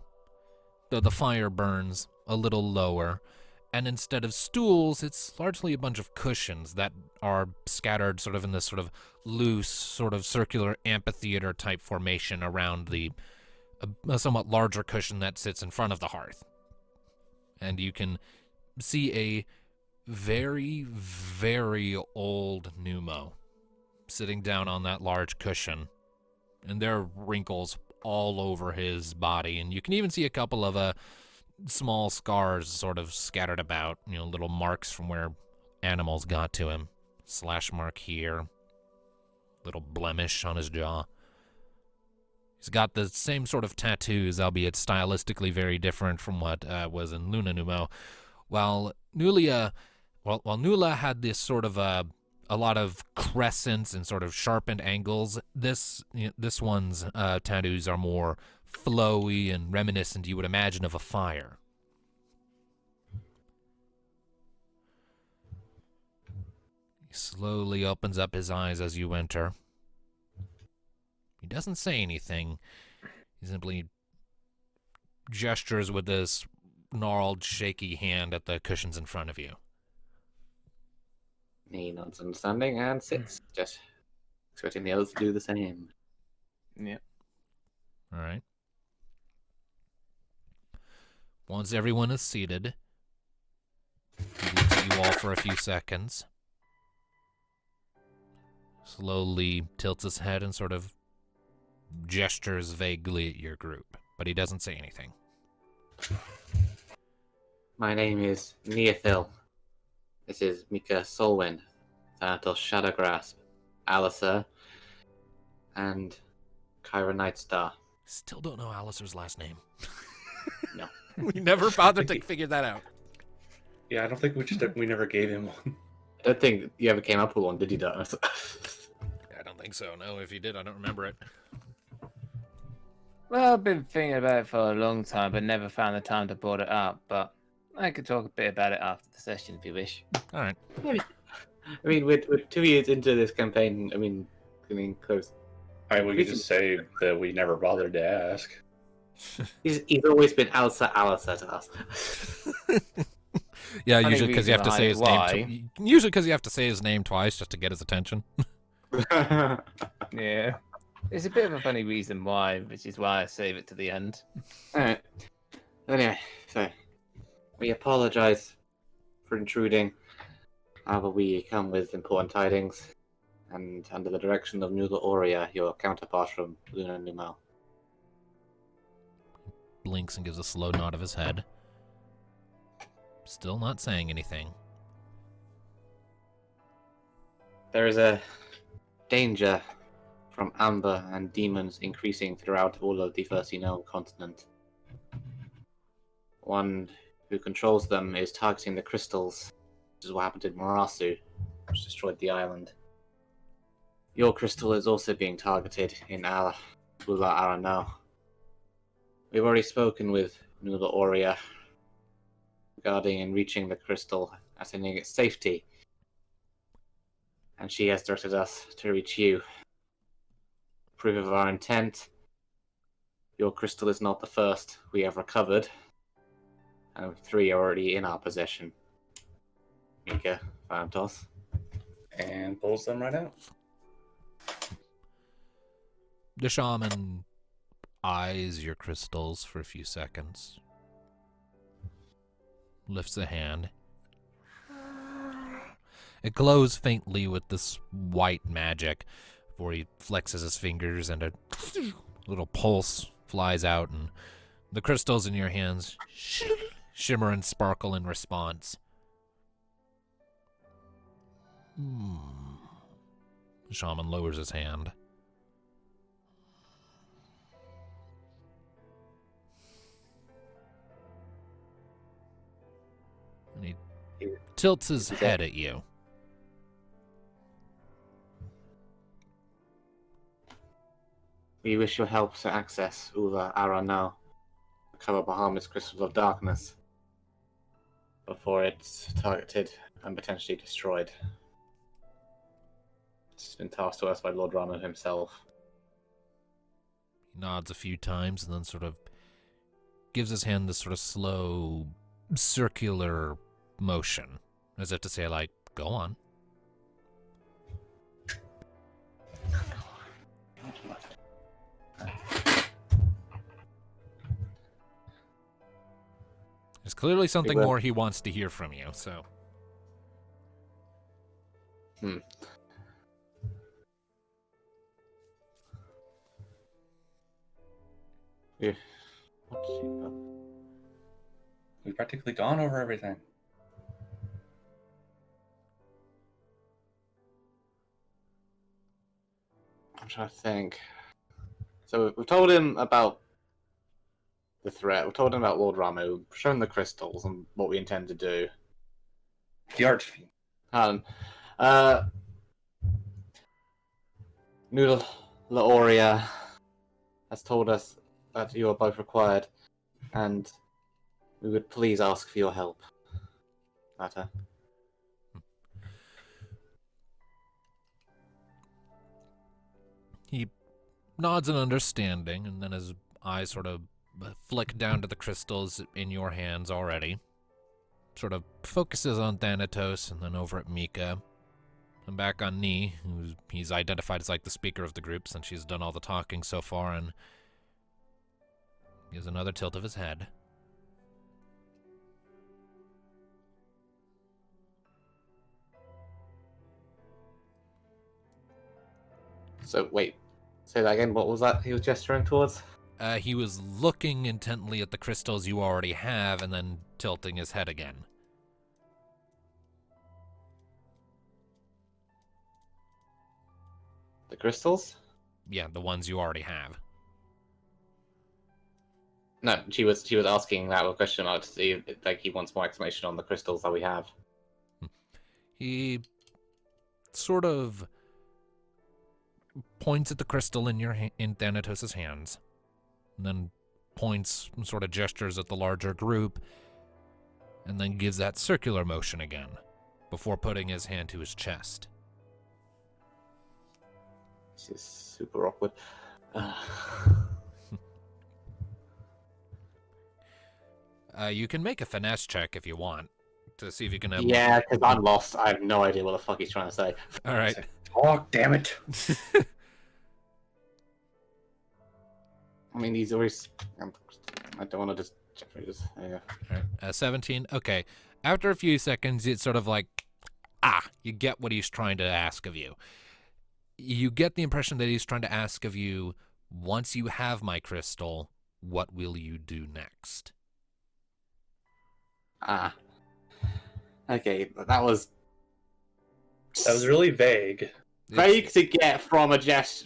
though the fire burns a little lower, And instead of stools, it's largely a bunch of cushions that are scattered sort of in this sort of loose, sort of circular amphitheater type formation around a somewhat larger cushion that sits in front of the hearth. And you can see a very, very old Numo sitting down on that large cushion. And there are wrinkles all over his body. And you can even see a couple of small scars sort of scattered about, little marks from where animals got to him. Slash mark here. Little blemish on his jaw. He's got the same sort of tattoos, albeit stylistically very different from what was in Luna Numo. While Nula had this sort of a lot of crescents and sort of sharpened angles, this one's tattoos are more flowy and reminiscent, you would imagine, of a fire. He slowly opens up his eyes as you enter. He doesn't say anything. He simply gestures with this gnarled, shaky hand at the cushions in front of you. He nods understanding and sits, just expecting the others to do the same. Yep. All right. Once everyone is seated, he looks at you all for a few seconds. Slowly tilts his head and sort of gestures vaguely at your group, but he doesn't say anything. My name is Neothil. This is Mika Solwyn, Thanatos Shadowgrasp, Alistair, and Kyra Nightstar. Still don't know Alistair's last name. No. We never bothered to figure that out. Yeah, I don't think we never gave him one. I don't think you ever came up with one, did you, Darkness? I don't think so. No, if you did, I don't remember it. Well, I've been thinking about it for a long time, but never found the time to board it up. But I could talk a bit about it after the session if you wish. All right. I mean, we're 2 years into this campaign. Getting close. All right, we could just say that we never bothered to ask. He's always been Alistair to us. Yeah, Funny usually because you have to say his reason name. Usually because you have to say his name twice just to get his attention. Yeah. There's a bit of a funny reason why, which is why I save it to the end. Alright. Anyway, so we apologize for intruding. However, we come with important tidings, and under the direction of Nula Aurea, your counterpart from Luna Numo. Blinks and gives a slow nod of his head. Still not saying anything. There is a danger from amber and demons increasing throughout all of the first Eno continent. One who controls them is targeting the crystals, which is what happened in Marasu, which destroyed the island. Your crystal is also being targeted in Ula Arano. We've already spoken with Nula Aurea regarding and reaching the crystal, ascertaining its safety, and she has directed us to reach you. Proof of our intent, your crystal is not the first we have recovered, and 3 are already in our possession. Mika, Thanatos. And pulls them right out. The shaman eyes your crystals for a few seconds. Lifts a hand. It glows faintly with this white magic before he flexes his fingers and a little pulse flies out and the crystals in your hands shimmer and sparkle in response. The shaman lowers his hand. And he tilts his head at you. We wish your help to access Ula Arano, recover Bahamut's crystals of darkness, before it's targeted and potentially destroyed. It's been tasked to us by Lord Rano himself. He nods a few times and then sort of gives his hand this sort of slow, circular motion, as if to say, like, go on. There's clearly something more he wants to hear from you, so. Yeah. We've practically gone over everything. I'm trying to think. So we've told him about the threat. We've told him about Lord Ramu. We've shown the crystals and what we intend to do. The Archfiend. Noodle Laoria has told us that you are both required, and we would please ask for your help. Matter. He nods in understanding, and then his eyes sort of flick down to the crystals in your hands already. Sort of focuses on Thanatos, and then over at Mika. And back on Nee, who he's identified as like the speaker of the group since she's done all the talking so far, and gives another tilt of his head. So wait, say that again. What was that he was gesturing towards? He was looking intently at the crystals you already have, and then tilting his head again. The crystals? Yeah, the ones you already have. No, she was asking that a question about to see if, like, he wants more explanation on the crystals that we have. He sort of points at the crystal in in Thanatos' hands, and then points and sort of gestures at the larger group, and then gives that circular motion again, before putting his hand to his chest. This is super awkward. You can make a finesse check if you want, to see if you can... Yeah, because I'm lost. I have no idea what the fuck he's trying to say. All right. Talk, damn it. I mean, he's always... I don't want to just... Yeah. All right. 17. Okay. After a few seconds, it's sort of like, you get what he's trying to ask of you. You get the impression that he's trying to ask of you, once you have my crystal, what will you do next? Okay, that was really vague. vague to get from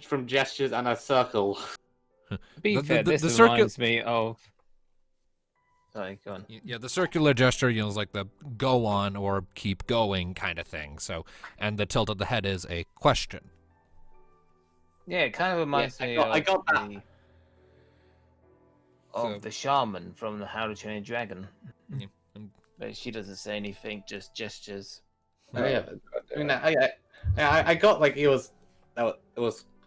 from gestures and a circle. To be fair, the this circle- reminds me of... Sorry, go on. Yeah, the circular gesture, is like the go on or keep going kind of thing. So, and the tilt of the head is a question. Yeah, it kind of reminds me I got that. Of the shaman from the How to Train a Dragon. Yeah. But she doesn't say anything, just gestures. Oh, yeah, I mean, I got like it was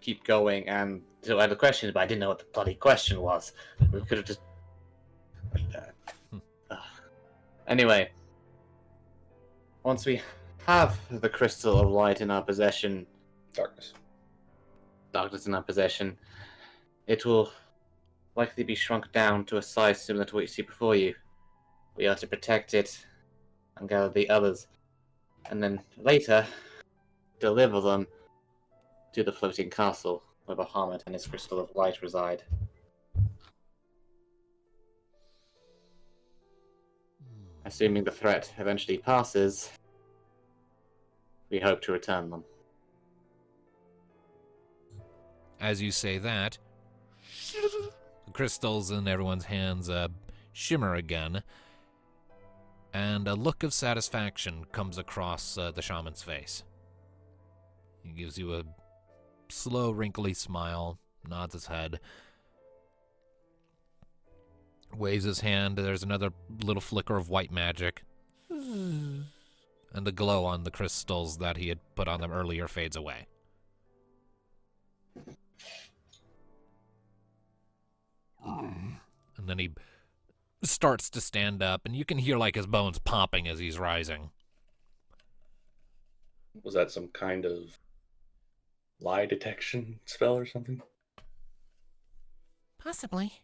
keep going, and so I had a question, but I didn't know what the bloody question was. We could have just. Anyway, once we have the crystal of light in our possession, darkness in our possession, it will likely be shrunk down to a size similar to what you see before you. We are to protect it and gather the others, and then later deliver them to the floating castle where Bahamut and his crystal of light reside. Assuming the threat eventually passes, we hope to return them. As you say that, the crystals in everyone's hands shimmer again, and a look of satisfaction comes across the shaman's face. He gives you a slow, wrinkly smile, nods his head, waves his hand. There's another little flicker of white magic, and the glow on the crystals that he had put on them earlier fades away. And then he starts to stand up, and you can hear like his bones popping as he's rising. Was that some kind of lie detection spell or something? Possibly.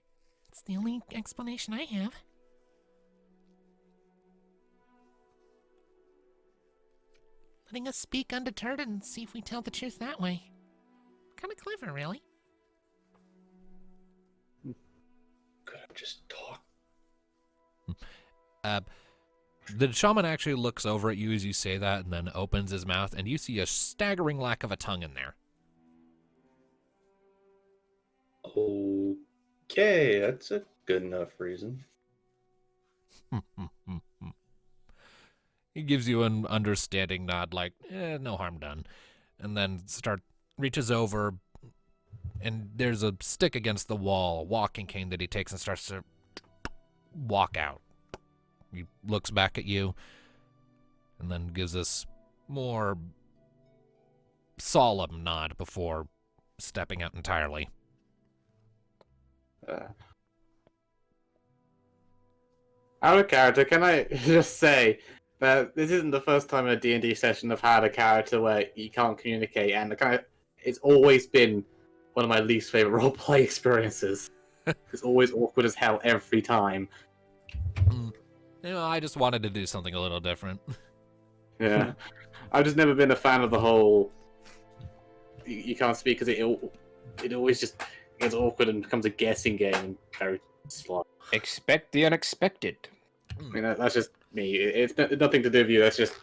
It's the only explanation I have. Letting us speak undeterred and see if we tell the truth that way. Kind of clever, really. Could have just talked. The shaman actually looks over at you as you say that and then opens his mouth, and you see a staggering lack of a tongue in there. Okay, that's a good enough reason. He gives you an understanding nod, like, no harm done. And then reaches over, and there's a stick against the wall, a walking cane that he takes and starts to walk out. He looks back at you, and then gives this more solemn nod before stepping out entirely. Out of character, can I just say that this isn't the first time in a D&D session I've had a character where you can't communicate, and it's always been one of my least favorite roleplay experiences. It's always awkward as hell every time. I just wanted to do something a little different. Yeah. I've just never been a fan of the whole you can't speak because it always just gets awkward and becomes a guessing game and very slow. Expect the unexpected. I mean, that's just me. It's nothing to do with you. That's just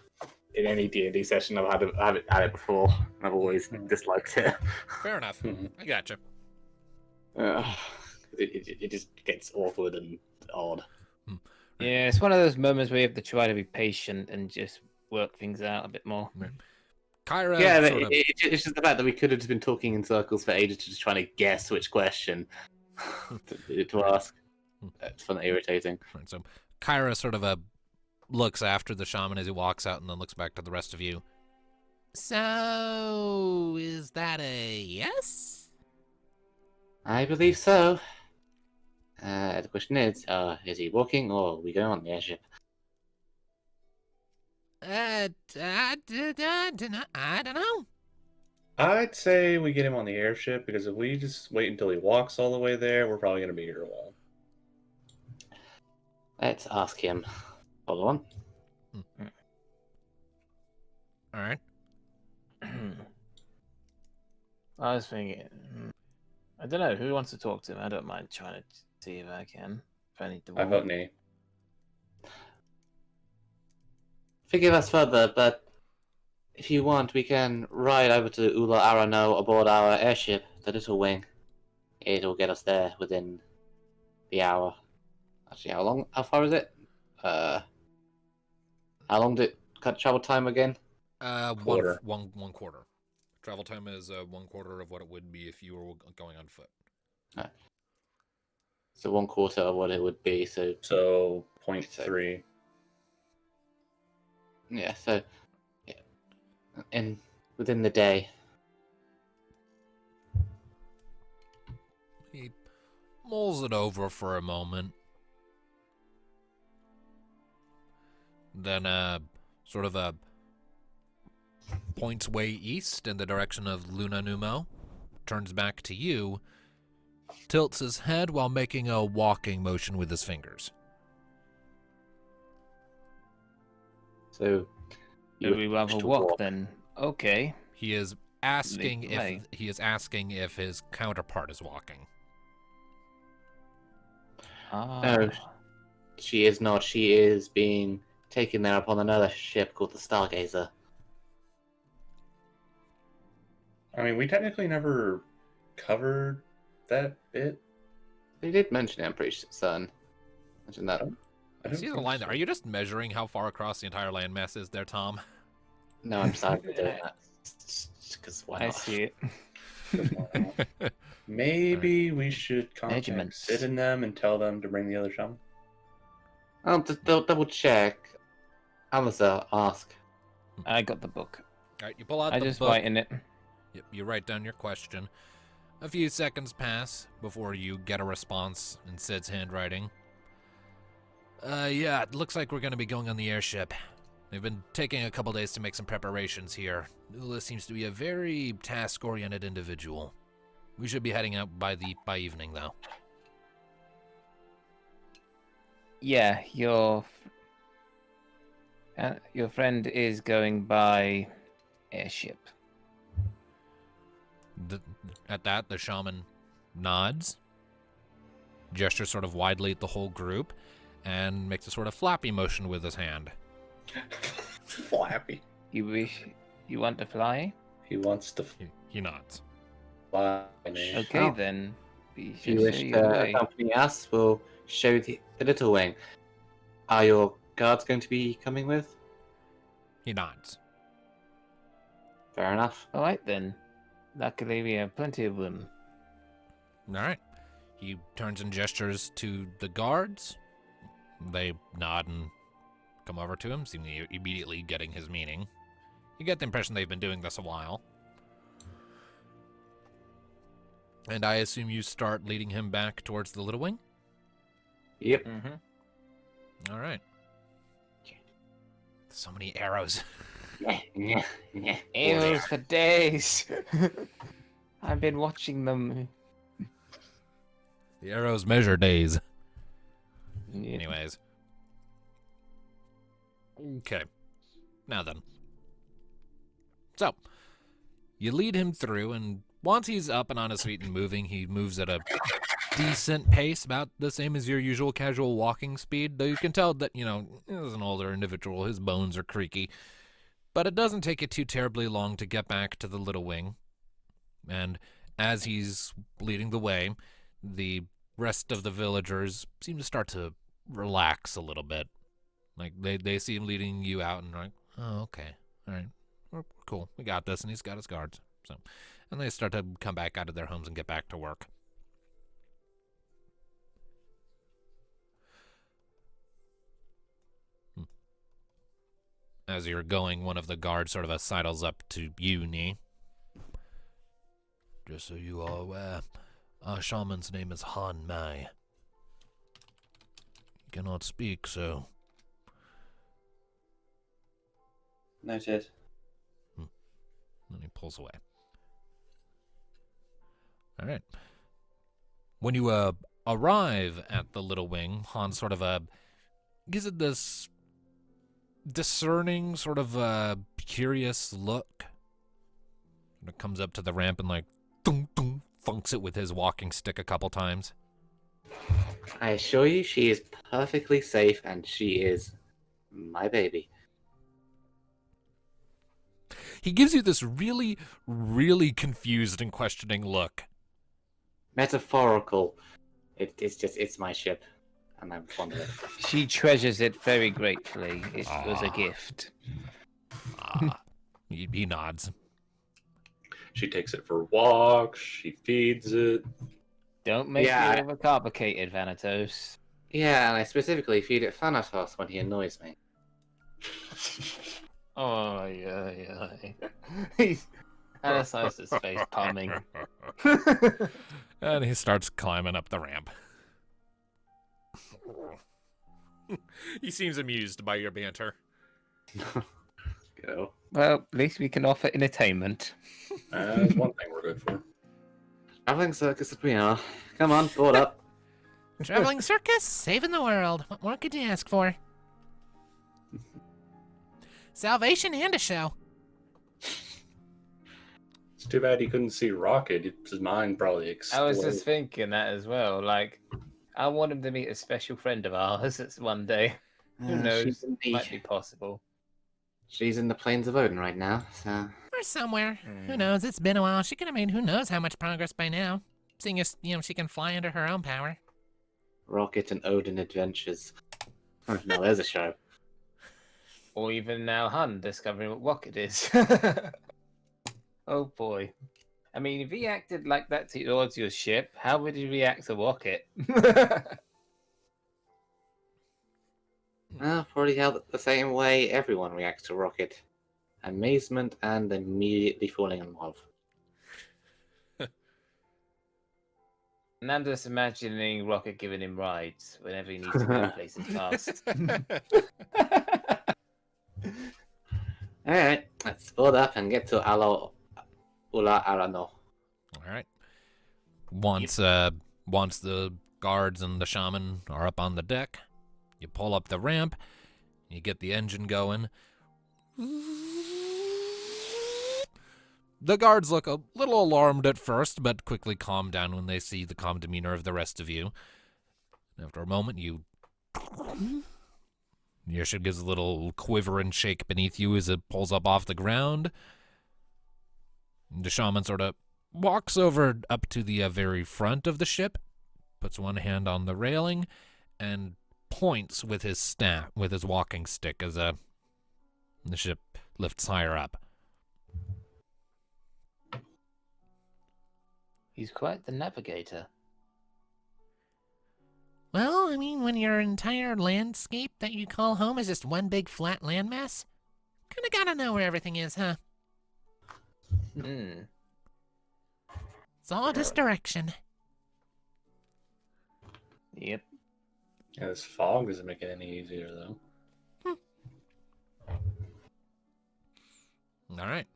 in any D&D session I've had it before. I've always disliked it. Fair enough. I gotcha. It just gets awkward and odd. Yeah, it's one of those moments where you have to try to be patient and just work things out a bit more. Kyra, Yeah, it's just the fact that we could have just been talking in circles for ages, just trying to guess which question to ask. It's fun, irritating. Right, so Kyra sort of looks after the shaman as he walks out and then looks back to the rest of you. So, is that a yes? I believe so. The question is he walking or are we going on the airship? I don't know. I'd say we get him on the airship, because if we just wait until he walks all the way there, we're probably going to be here a while. Let's ask him. Hold on. All right. I was thinking, I don't know, who wants to talk to him? I don't mind trying to see if I can. If I need to I vote nay. Forgive us further, but if you want, we can ride over to Ula Arano aboard our airship, the Little Wing. It'll get us there within the hour. Actually, how far is it? How long did it cut travel time again? Quarter. One quarter. Travel time is 1/4 of what it would be if you were going on foot. Right. So 1/4 of what it would be, so 0.3. yeah, so yeah. And within the day. He mulls it over for a moment. Then sort of points way east in the direction of Luna Numo, turns back to you, tilts his head while making a walking motion with his fingers. So Do we rather walk then? Okay. He is asking Right. if his counterpart is walking. No, she is not. She is being taken there upon another ship called the Stargazer. I mean, we technically never covered that bit. They did mention it, I'm pretty certain. Mention that. I see the line there. Are you just measuring how far across the entire landmass is there, Tom? No, I'm sorry for doing that. Because why I not? see it. Maybe we should contact Measurements. Sid and them and tell them to bring the other shaman. Just double check. Amasa, ask. I got the book. All right, you pull out I the just book. write in it. Yep, you write down your question. A few seconds pass before you get a response in Sid's handwriting. Yeah, it looks like we're gonna be going on the airship. They've been taking a couple days to make some preparations here. Nula seems to be a very task-oriented individual. We should be heading out by evening, though. Yeah, your friend is going by airship. At that, the shaman nods, gestures sort of widely at the whole group, and makes a sort of flappy motion with his hand. Flappy. You want to fly? He wants to He nods. fly. Man. Okay, Oh. then. We If you shall wish show you to the way. accompany us, we'll show the little wing. Are your guards going to be coming with? He nods. Fair enough. All right then. Luckily, we have plenty of them. All right. He turns and gestures to the guards. They nod and come over to him, seemingly immediately getting his meaning. You get the impression they've been doing this a while. And I assume you start leading him back towards the little wing? Yep. Mm-hmm. All right. So many arrows. Arrows for days. I've been watching them. The arrows measure days. Yeah. Anyways. Okay. Now then. So, you lead him through, and once he's up and on his feet and moving, he moves at a decent pace, about the same as your usual casual walking speed, though you can tell that, he's an older individual, his bones are creaky. But it doesn't take it too terribly long to get back to the little wing. And as he's leading the way, the rest of the villagers seem to start to relax a little bit. Like, they see him leading you out and they're like, oh, okay, all right, we're cool, we got this, and he's got his guards. So, and they start to come back out of their homes and get back to work. As you're going, one of the guards sort of sidles up to you, Nee. Just so you are aware, our shaman's name is Han Mai. He cannot speak, so... Noted. And he pulls away. All right. When you arrive at the little wing, Han sort of gives it this discerning, sort of curious look. And it comes up to the ramp and like thunk, thunk, funks it with his walking stick a couple times. I assure you, she is perfectly safe, and she is my baby. He gives you this really, really confused and questioning look. Metaphorical. It's my ship, and I'm fond of it. She treasures it very gratefully. It was a gift. He nods. She takes it for walks. She feeds it. Don't make Yeah. it overcomplicated, Vanatos. Yeah, and I specifically feed it Thanatos when he annoys me. Oh, yeah. He's Anastasis face palming. And he starts climbing up the ramp. He seems amused by your banter. Go. Well, at least we can offer entertainment. That's one thing we're good for. Traveling circus that we are. Come on, board up. Traveling circus, saving the world. What more could you ask for? Salvation and a show. It's too bad he couldn't see Rocket. His mind probably I exploded. was just thinking that as well. Like, I want him to meet a special friend of ours one day. Who knows? She's in, Might be possible. she's in the plains of Odin right now, so... Or somewhere. Who knows? It's been a while. She could have made who knows how much progress by now. Seeing as, she can fly under her own power. Rocket and Odin Adventures. Oh, no, there's a show. Or even now Han discovering what Rocket is. Oh boy. I mean, if he acted like that towards your ship, how would he react to Rocket? Well, probably how the same way everyone reacts to Rocket. Amazement and immediately falling in love. And I'm just imagining Rocket giving him rides whenever he needs to go places fast. Alright, let's split up and get to Ula Arano. All right. Once once the guards and the shaman are up on the deck, you pull up the ramp, you get the engine going. The guards look a little alarmed at first, but quickly calm down when they see the calm demeanor of the rest of you. After a moment, your ship gives a little quiver and shake beneath you as it pulls up off the ground. The shaman sort of walks over up to the very front of the ship, puts one hand on the railing, and points with his staff, with his walking stick, as the ship lifts higher up. He's quite the navigator. Well, I mean, when your entire landscape that you call home is just one big flat landmass, kinda gotta know where everything is, huh? Hmm. It's all just direction. Yep. Yeah, this fog doesn't make it any easier, though. All right.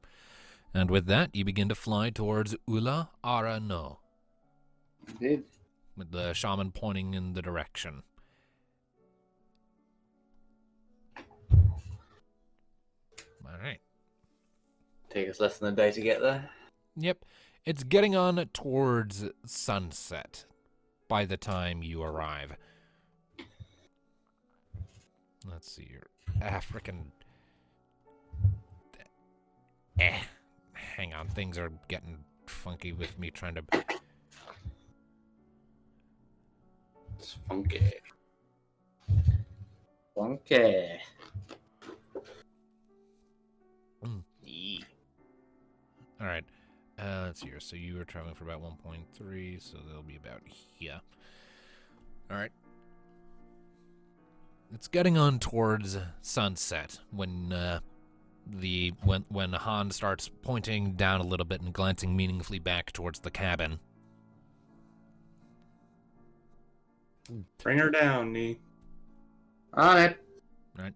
And with that, you begin to fly towards Ula Arano, Did with the shaman pointing in the direction. All right. take us less than a day to get there. Yep. It's getting on towards sunset by the time you arrive. Let's see your African. Hang on, things are getting funky with me trying to. It's funky. Okay. Yee. All right. Let's see here. So you were traveling for about 1.3, so they'll be about here. All right. It's getting on towards sunset when when Han starts pointing down a little bit and glancing meaningfully back towards the cabin. Bring her down, Nee. On it. Right.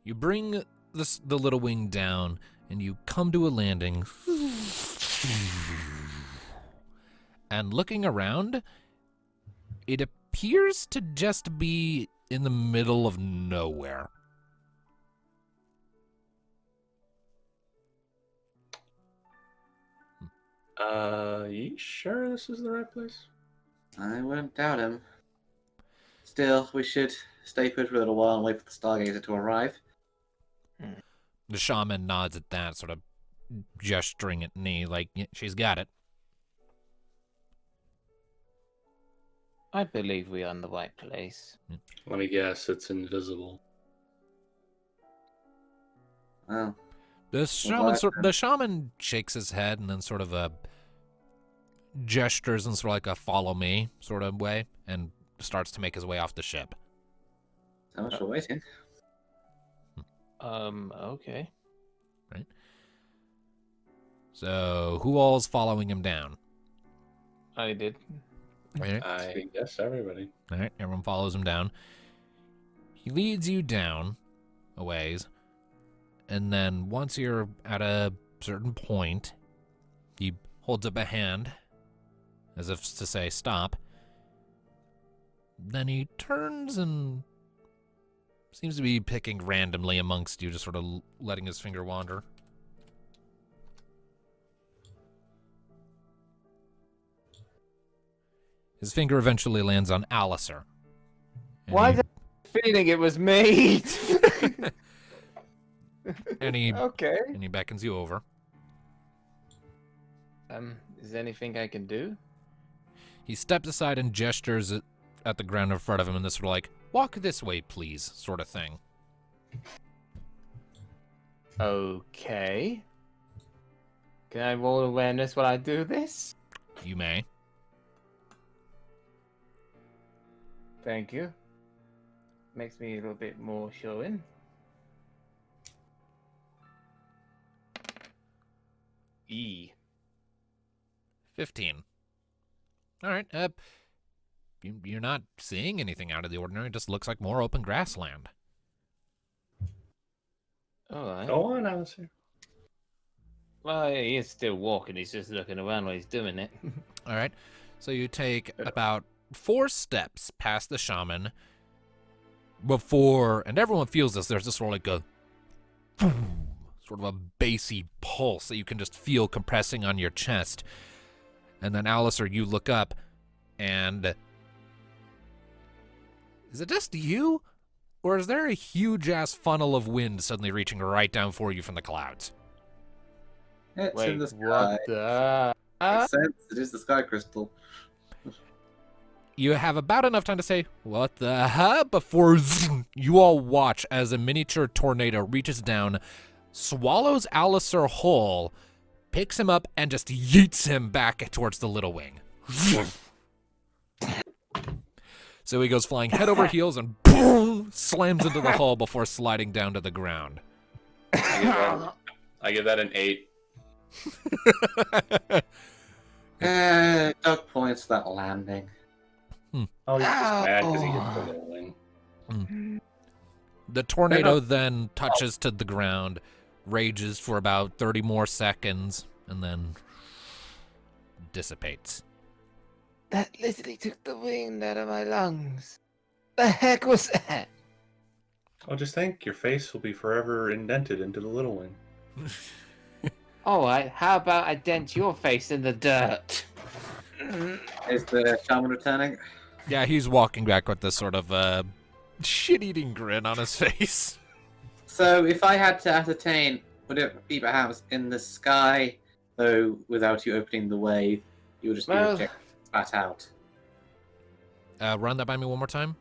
You bring the little wing down, and you come to a landing. And looking around, it appears to just be in the middle of nowhere. You sure this is the right place? I wouldn't doubt him. Still, we should stay put for a little while and wait for the Stargazer to arrive. The shaman nods at that, sort of gesturing at me like, yeah, she's got it. I believe we are in the right place. Let me guess, it's invisible. Well, The shaman shakes his head and then sort of gestures in sort of like a follow me sort of way and starts to make his way off the ship. so much for waiting. Okay. Right. So who all's following him down? I did. Right. I guess everybody. All right, everyone follows him down. He leads you down a ways, and then once you're at a certain point, he holds up a hand as if to say stop. Then he turns and seems to be picking randomly amongst you, just sort of letting his finger wander. His finger eventually lands on Alistair. And Why he- the feeling it was me? and he Okay. and he beckons you over. Is there anything I can do? He steps aside and gestures at the ground in front of him in this sort of like, walk this way, please, sort of thing. Okay. Can I roll awareness while I do this? You may. Thank you. Makes me a little bit more showing. E. 15. All right. You're not seeing anything out of the ordinary. It just looks like more open grassland. All right. Go on, Alistair. Well, he is still walking. He's just looking around while he's doing it. All right. So you take about 4 steps past the shaman before, and everyone feels this. There's just sort of like a sort of a bassy pulse that you can just feel compressing on your chest. And then Alistair, you look up, and is it just you? Or is there a huge-ass funnel of wind suddenly reaching right down for you from the clouds? It's Wait, in the sky. what the? Makes sense. It is the sky crystal. You have about enough time to say, what the hell? Before you all watch as a miniature tornado reaches down, swallows Alistair whole, picks him up, and just yeets him back towards the little wing. So he goes flying head over heels and boom, slams into the hull before sliding down to the ground. I give that an 8. Dog points for that landing. Oh, he's just mad because he gets the little wing. The tornado then touches to the ground, rages for about 30 more seconds, and then dissipates. That literally took the wind out of my lungs. The heck was that? Oh, just think, your face will be forever indented into the little wing. All right, how about I dent your face in the dirt? Is the shaman returning? Yeah, he's walking back with this sort of shit-eating grin on his face. So, if I had to ascertain, would it be perhaps in the sky, though without you opening the way, you would just be Well- rejected, spat out? Run that by me one more time.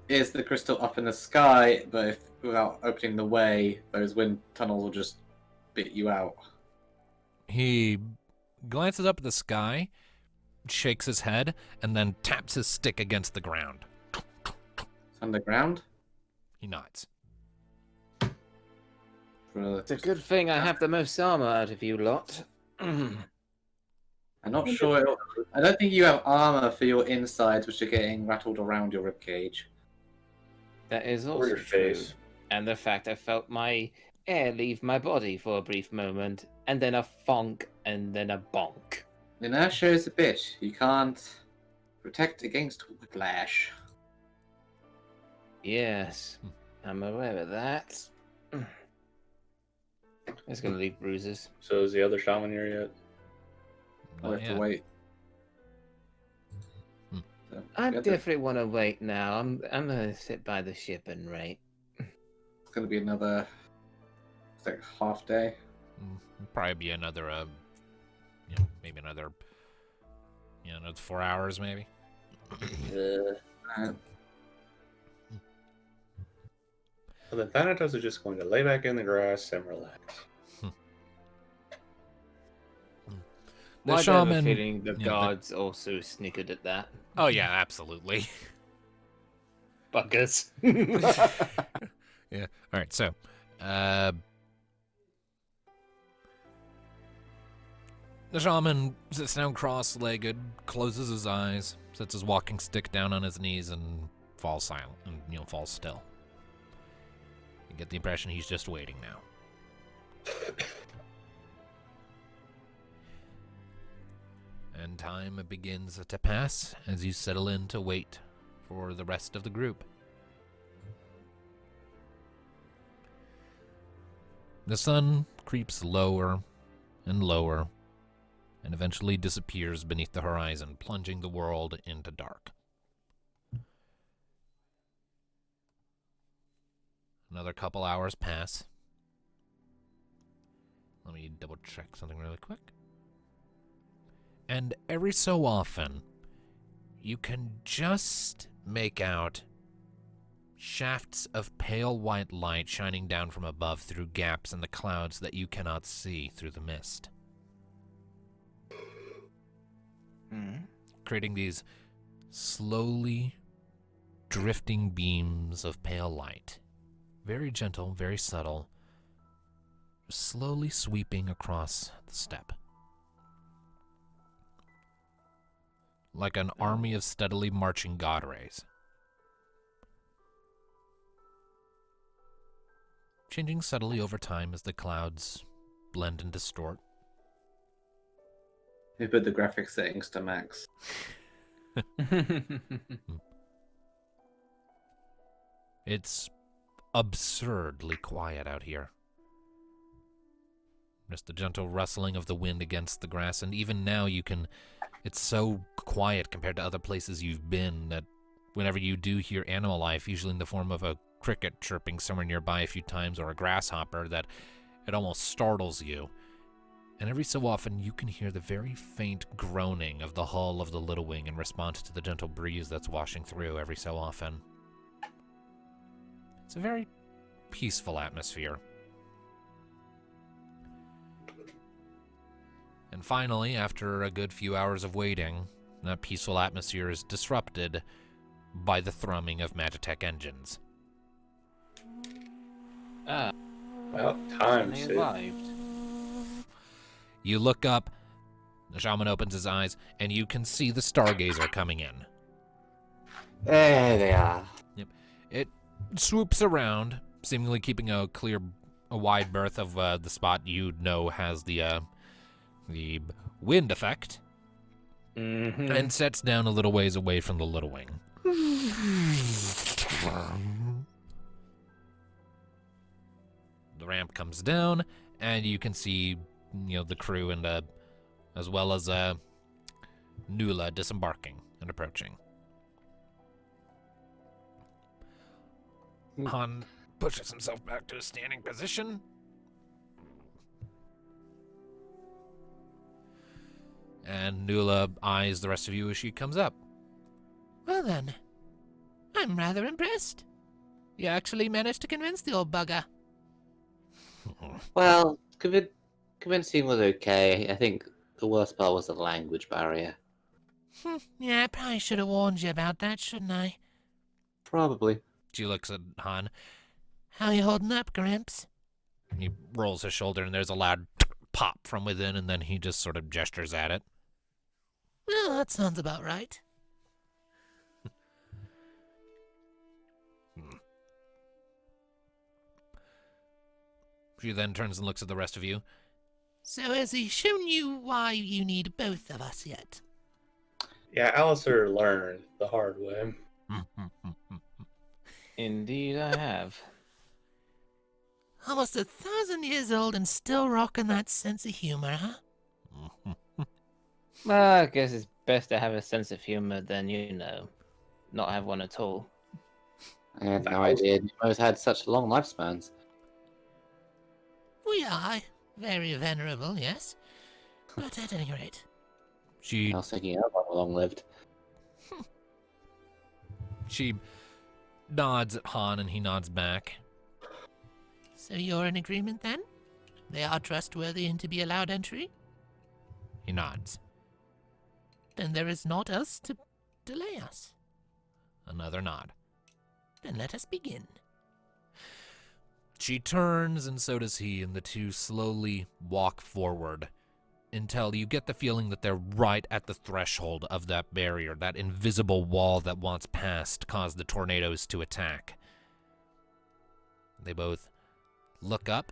Is the crystal up in the sky, but if without opening the way, those wind tunnels will just spit you out? He glances up at the sky, shakes his head, and then taps his stick against the ground. It's underground? He nods. It's a good thing I have the most armor out of you lot. I'm not sure. I don't think you have armor for your insides, which are getting rattled around your ribcage. That is Or also your true. face. And the fact I felt my air leave my body for a brief moment, and then a fonk, and then a bonk. Inertia is a bitch. You can't protect against whiplash. Yes, I'm aware of that. It's gonna leave bruises. So is the other shaman here yet? I'll Not have to yet. wait. Hmm. So, I get definitely want to wait now. I'm gonna sit by the ship and wait. It's going to be another like half day. Probably be another, maybe another 4 hours, maybe. Uh, So then Thanatos is just going to lay back in the grass and relax. The Why do I have a shaman. feeling the yeah, the- guards also snickered at that? Oh yeah, absolutely. Buggers. Yeah. All right. So, the shaman sits down cross-legged, closes his eyes, sets his walking stick down on his knees, and falls silent. And falls still. You get the impression he's just waiting now. And time begins to pass as you settle in to wait for the rest of the group. The sun creeps lower and lower and eventually disappears beneath the horizon, plunging the world into dark. Another couple hours pass. Let me double check something really quick. And every so often, you can just make out shafts of pale white light shining down from above through gaps in the clouds that you cannot see through the mist, creating these slowly drifting beams of pale light. Very gentle, very subtle, slowly sweeping across the steppe. like an army of steadily marching god rays. Changing subtly over time as the clouds blend and distort. Who put the graphic settings to max? It's absurdly quiet out here. Just the gentle rustling of the wind against the grass, and even now it's so quiet compared to other places you've been that whenever you do hear animal life, usually in the form of a cricket chirping somewhere nearby a few times or a grasshopper, that it almost startles you. And every so often you can hear the very faint groaning of the hull of the Little Wing in response to the gentle breeze that's washing through every so often. It's a very peaceful atmosphere. And finally, after a good few hours of waiting, that peaceful atmosphere is disrupted by the thrumming of Magitech engines. About time, They Sid. arrived. You look up, the shaman opens his eyes, and you can see the Stargazer coming in. There they are. It swoops around, seemingly keeping a wide berth of the spot you know has the wind effect, and sets down a little ways away from the Little Wing. The ramp comes down, and you can see, the crew and as well as Nula disembarking and approaching. Han pushes himself back to a standing position. And Nula eyes the rest of you as she comes up. Well then, I'm rather impressed. You actually managed to convince the old bugger. Well, convincing was okay. I think the worst part was the language barrier. Yeah, I probably should have warned you about that, shouldn't I? Probably. She looks at Han. How you holding up, Gramps? He rolls his shoulder, and there's a loud pop from within, and then he just sort of gestures at it. Well, that sounds about right. She then turns and looks at the rest of you. So has he shown you why you need both of us yet? Yeah, Alistair learned the hard way. Indeed, I have. Almost 1,000 years old and still rocking that sense of humor, huh? Well, I guess it's best to have a sense of humor than, not have one at all. I had no idea Nemos had such long lifespans. We are very venerable, yes. But at any rate, She I was thinking I'm long-lived. She nods at Han, and he nods back. so you're in agreement then? They are trustworthy and to be allowed entry? He nods. Then there is naught else to delay us. Another nod. Then let us begin. She turns, and so does he, and the two slowly walk forward until you get the feeling that they're right at the threshold of that barrier, that invisible wall that once past caused the tornadoes to attack. They both look up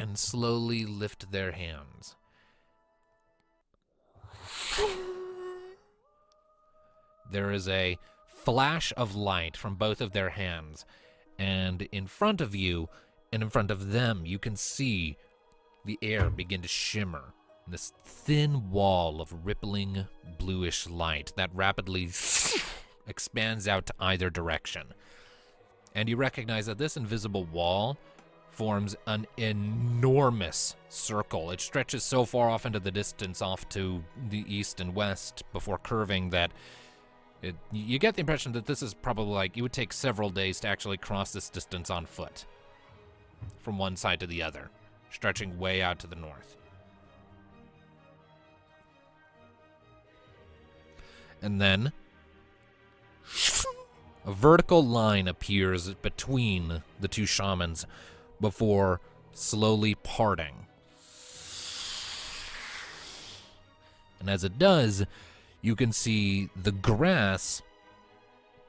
and slowly lift their hands. There is a flash of light from both of their hands, and in front of you and in front of them, you can see the air begin to shimmer. This thin wall of rippling bluish light that rapidly expands out to either direction. And you recognize that this invisible wall forms an enormous circle. It stretches so far off into the distance, off to the east and west, before curving that you get the impression that this is probably it would take several days to actually cross this distance on foot from one side to the other, stretching way out to the north. And then a vertical line appears between the two shamans before slowly parting. And as it does, you can see the grass,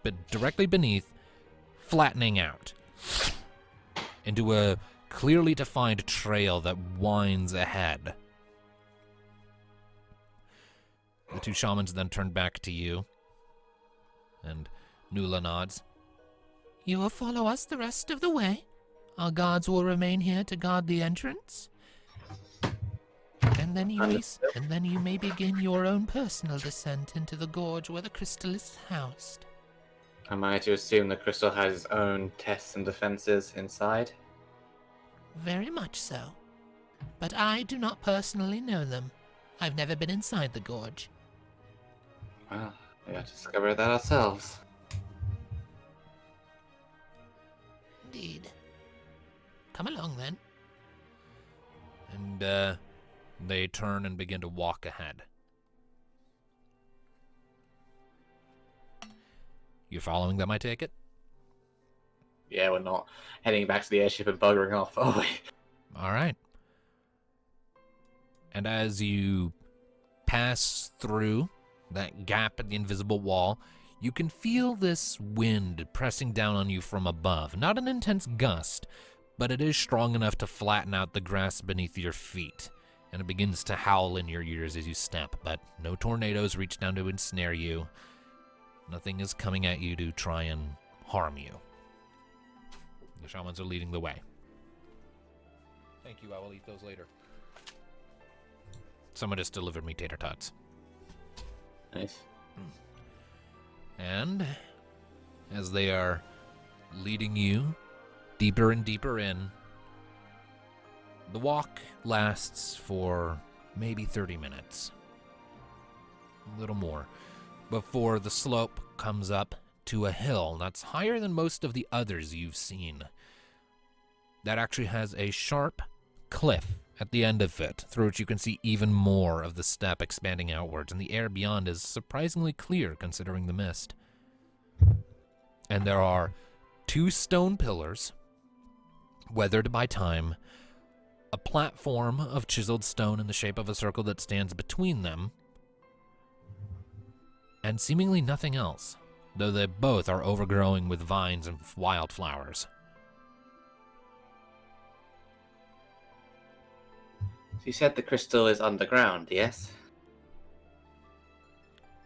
but directly beneath, flattening out into a clearly defined trail that winds ahead. The two shamans then turn back to you, and Nula nods. You will follow us the rest of the way. Our guards will remain here to guard the entrance. And then you may begin your own personal descent into the gorge where the crystal is housed. Am I to assume the crystal has its own tests and defenses inside? Very much so. But I do not personally know them. I've never been inside the gorge. Well, we have to discover that ourselves. Indeed. Come along, then. And, they turn and begin to walk ahead. You following them, I take it? Yeah, we're not heading back to the airship and buggering off, are we? All right. And as you pass through that gap in the invisible wall, you can feel this wind pressing down on you from above. Not an intense gust, but it is strong enough to flatten out the grass beneath your feet. And it begins to howl in your ears as you step, but no tornadoes reach down to ensnare you. Nothing is coming at you to try and harm you. The shamans are leading the way. Thank you, I will eat those later. Someone just delivered me tater tots. Nice. And as they are leading you deeper and deeper in, the walk lasts for maybe 30 minutes. A little more. Before the slope comes up to a hill that's higher than most of the others you've seen. That actually has a sharp cliff at the end of it, through which you can see even more of the steppe expanding outwards, and the air beyond is surprisingly clear considering the mist. And there are 2 stone pillars, weathered by time, a platform of chiseled stone in the shape of a circle that stands between them, and seemingly nothing else, though they both are overgrowing with vines and wildflowers. So you said the crystal is underground, yes?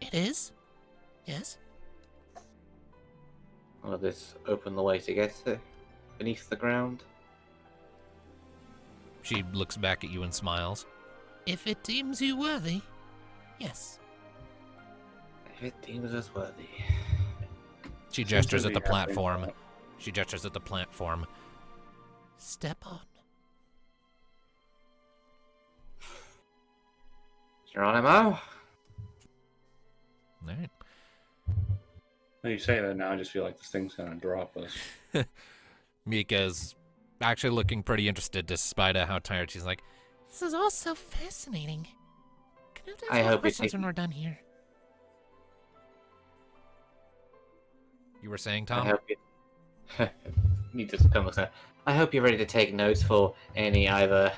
It is? Yes? Will this open the way to get to beneath the ground? She looks back at you and smiles. If it deems you worthy, yes. If it deems us worthy. She gestures at the Seems to be happening. platform. She gestures at the platform. Step on. Geronimo? All right. When you say that now, I just feel like this thing's gonna drop us. Mika's actually looking pretty interested despite how tired she's like. This is all so fascinating. Can I I ask more hope you questions take- when we're done here? You were saying, I Tom? hope you... Need to come with that. I hope you're ready to take notes for any either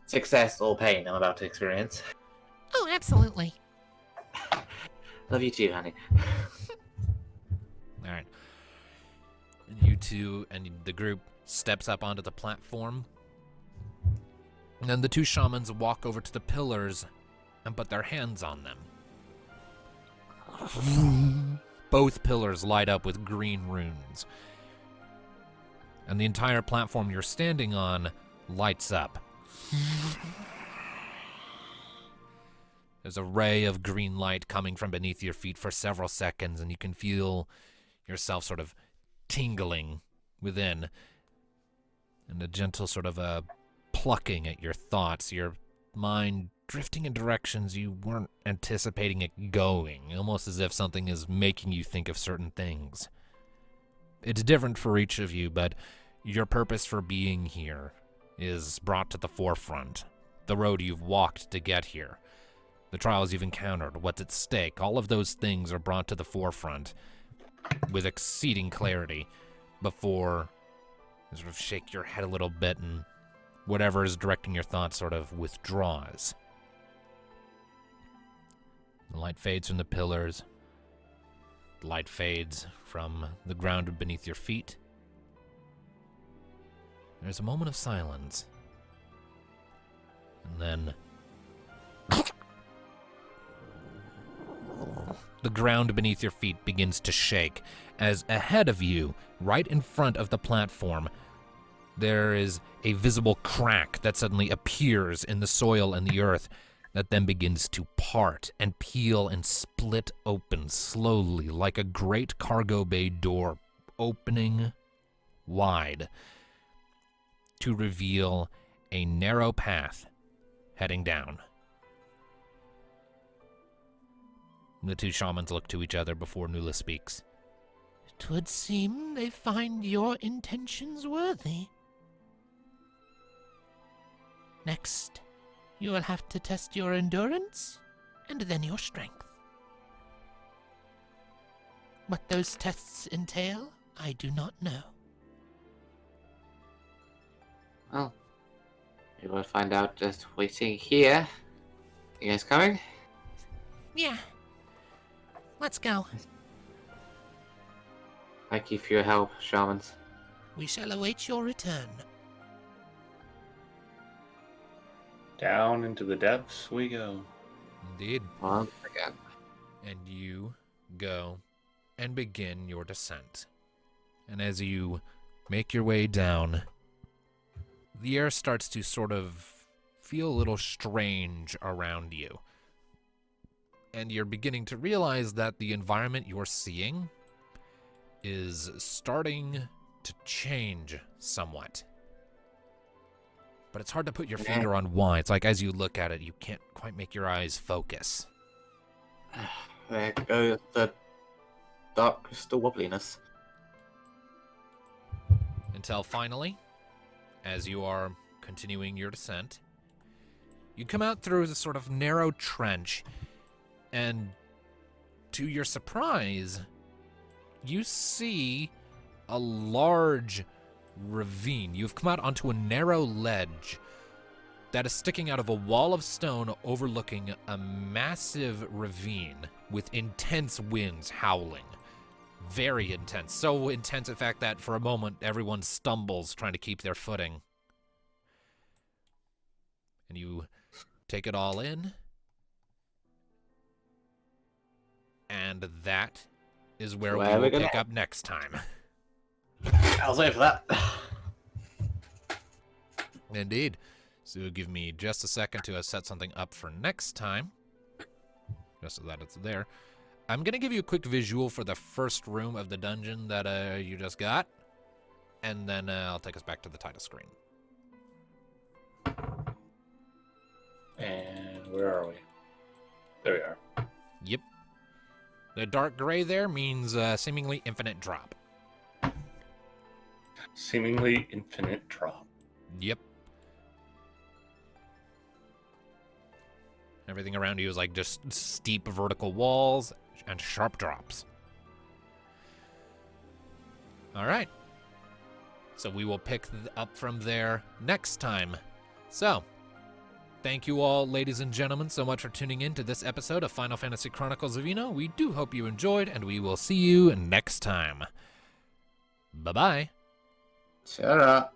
success or pain I'm about to experience. Oh, absolutely. Love you too, honey. All right. And you two and the group steps up onto the platform. And then the 2 shamans walk over to the pillars and put their hands on them. Both pillars light up with green runes. And the entire platform you're standing on lights up. There's a ray of green light coming from beneath your feet for several seconds, and you can feel yourself sort of tingling within. And a gentle sort of a plucking at your thoughts, your mind drifting in directions you weren't anticipating it going, almost as if something is making you think of certain things. It's different for each of you, but your purpose for being here is brought to the forefront. The road you've walked to get here, the trials you've encountered, what's at stake, all of those things are brought to the forefront with exceeding clarity before you sort of shake your head a little bit and whatever is directing your thoughts sort of withdraws. Light fades from the pillars. Light fades from the ground beneath your feet. There's a moment of silence. And then the ground beneath your feet begins to shake as ahead of you, right in front of the platform, there is a visible crack that suddenly appears in the soil and the earth that then begins to part and peel and split open slowly like a great cargo bay door opening wide to reveal a narrow path heading down. The two shamans look to each other before Nula speaks. 'Twould seem they find your intentions worthy. Next, you will have to test your endurance, and then your strength. What those tests entail, I do not know. Well, we will find out just waiting here. You guys coming? Yeah. Let's go. Thank you for your help, shamans. We shall await your return. Down into the depths we go. Indeed. Once again. And you go and begin your descent. And as you make your way down, the air starts to sort of feel a little strange around you. And you're beginning to realize that the environment you're seeing is starting to change somewhat. But it's hard to put your finger on why. It's like as you look at it, you can't quite make your eyes focus. There goes the dark crystal wobbliness. Until finally, as you are continuing your descent, you come out through the sort of narrow trench, and to your surprise, you see a large ravine. You've come out onto a narrow ledge that is sticking out of a wall of stone overlooking a massive ravine with intense winds howling. Very intense. So intense, in fact, that for a moment everyone stumbles trying to keep their footing. And you take it all in. And that is where we will pick up next time. I was waiting for that. Indeed. So give me just a second to set something up for next time. Just so that it's there. I'm going to give you a quick visual for the first room of the dungeon that you just got. And then I'll take us back to the title screen. And where are we? There we are. Yep. The dark gray there means seemingly infinite drop. Seemingly infinite drop. Yep. Everything around you is like just steep vertical walls and sharp drops. All right. So we will pick up from there next time. So, thank you all, ladies and gentlemen, so much for tuning in to this episode of Final Fantasy Chronicles of Eno. We do hope you enjoyed, and we will see you next time. Bye-bye. Shut up.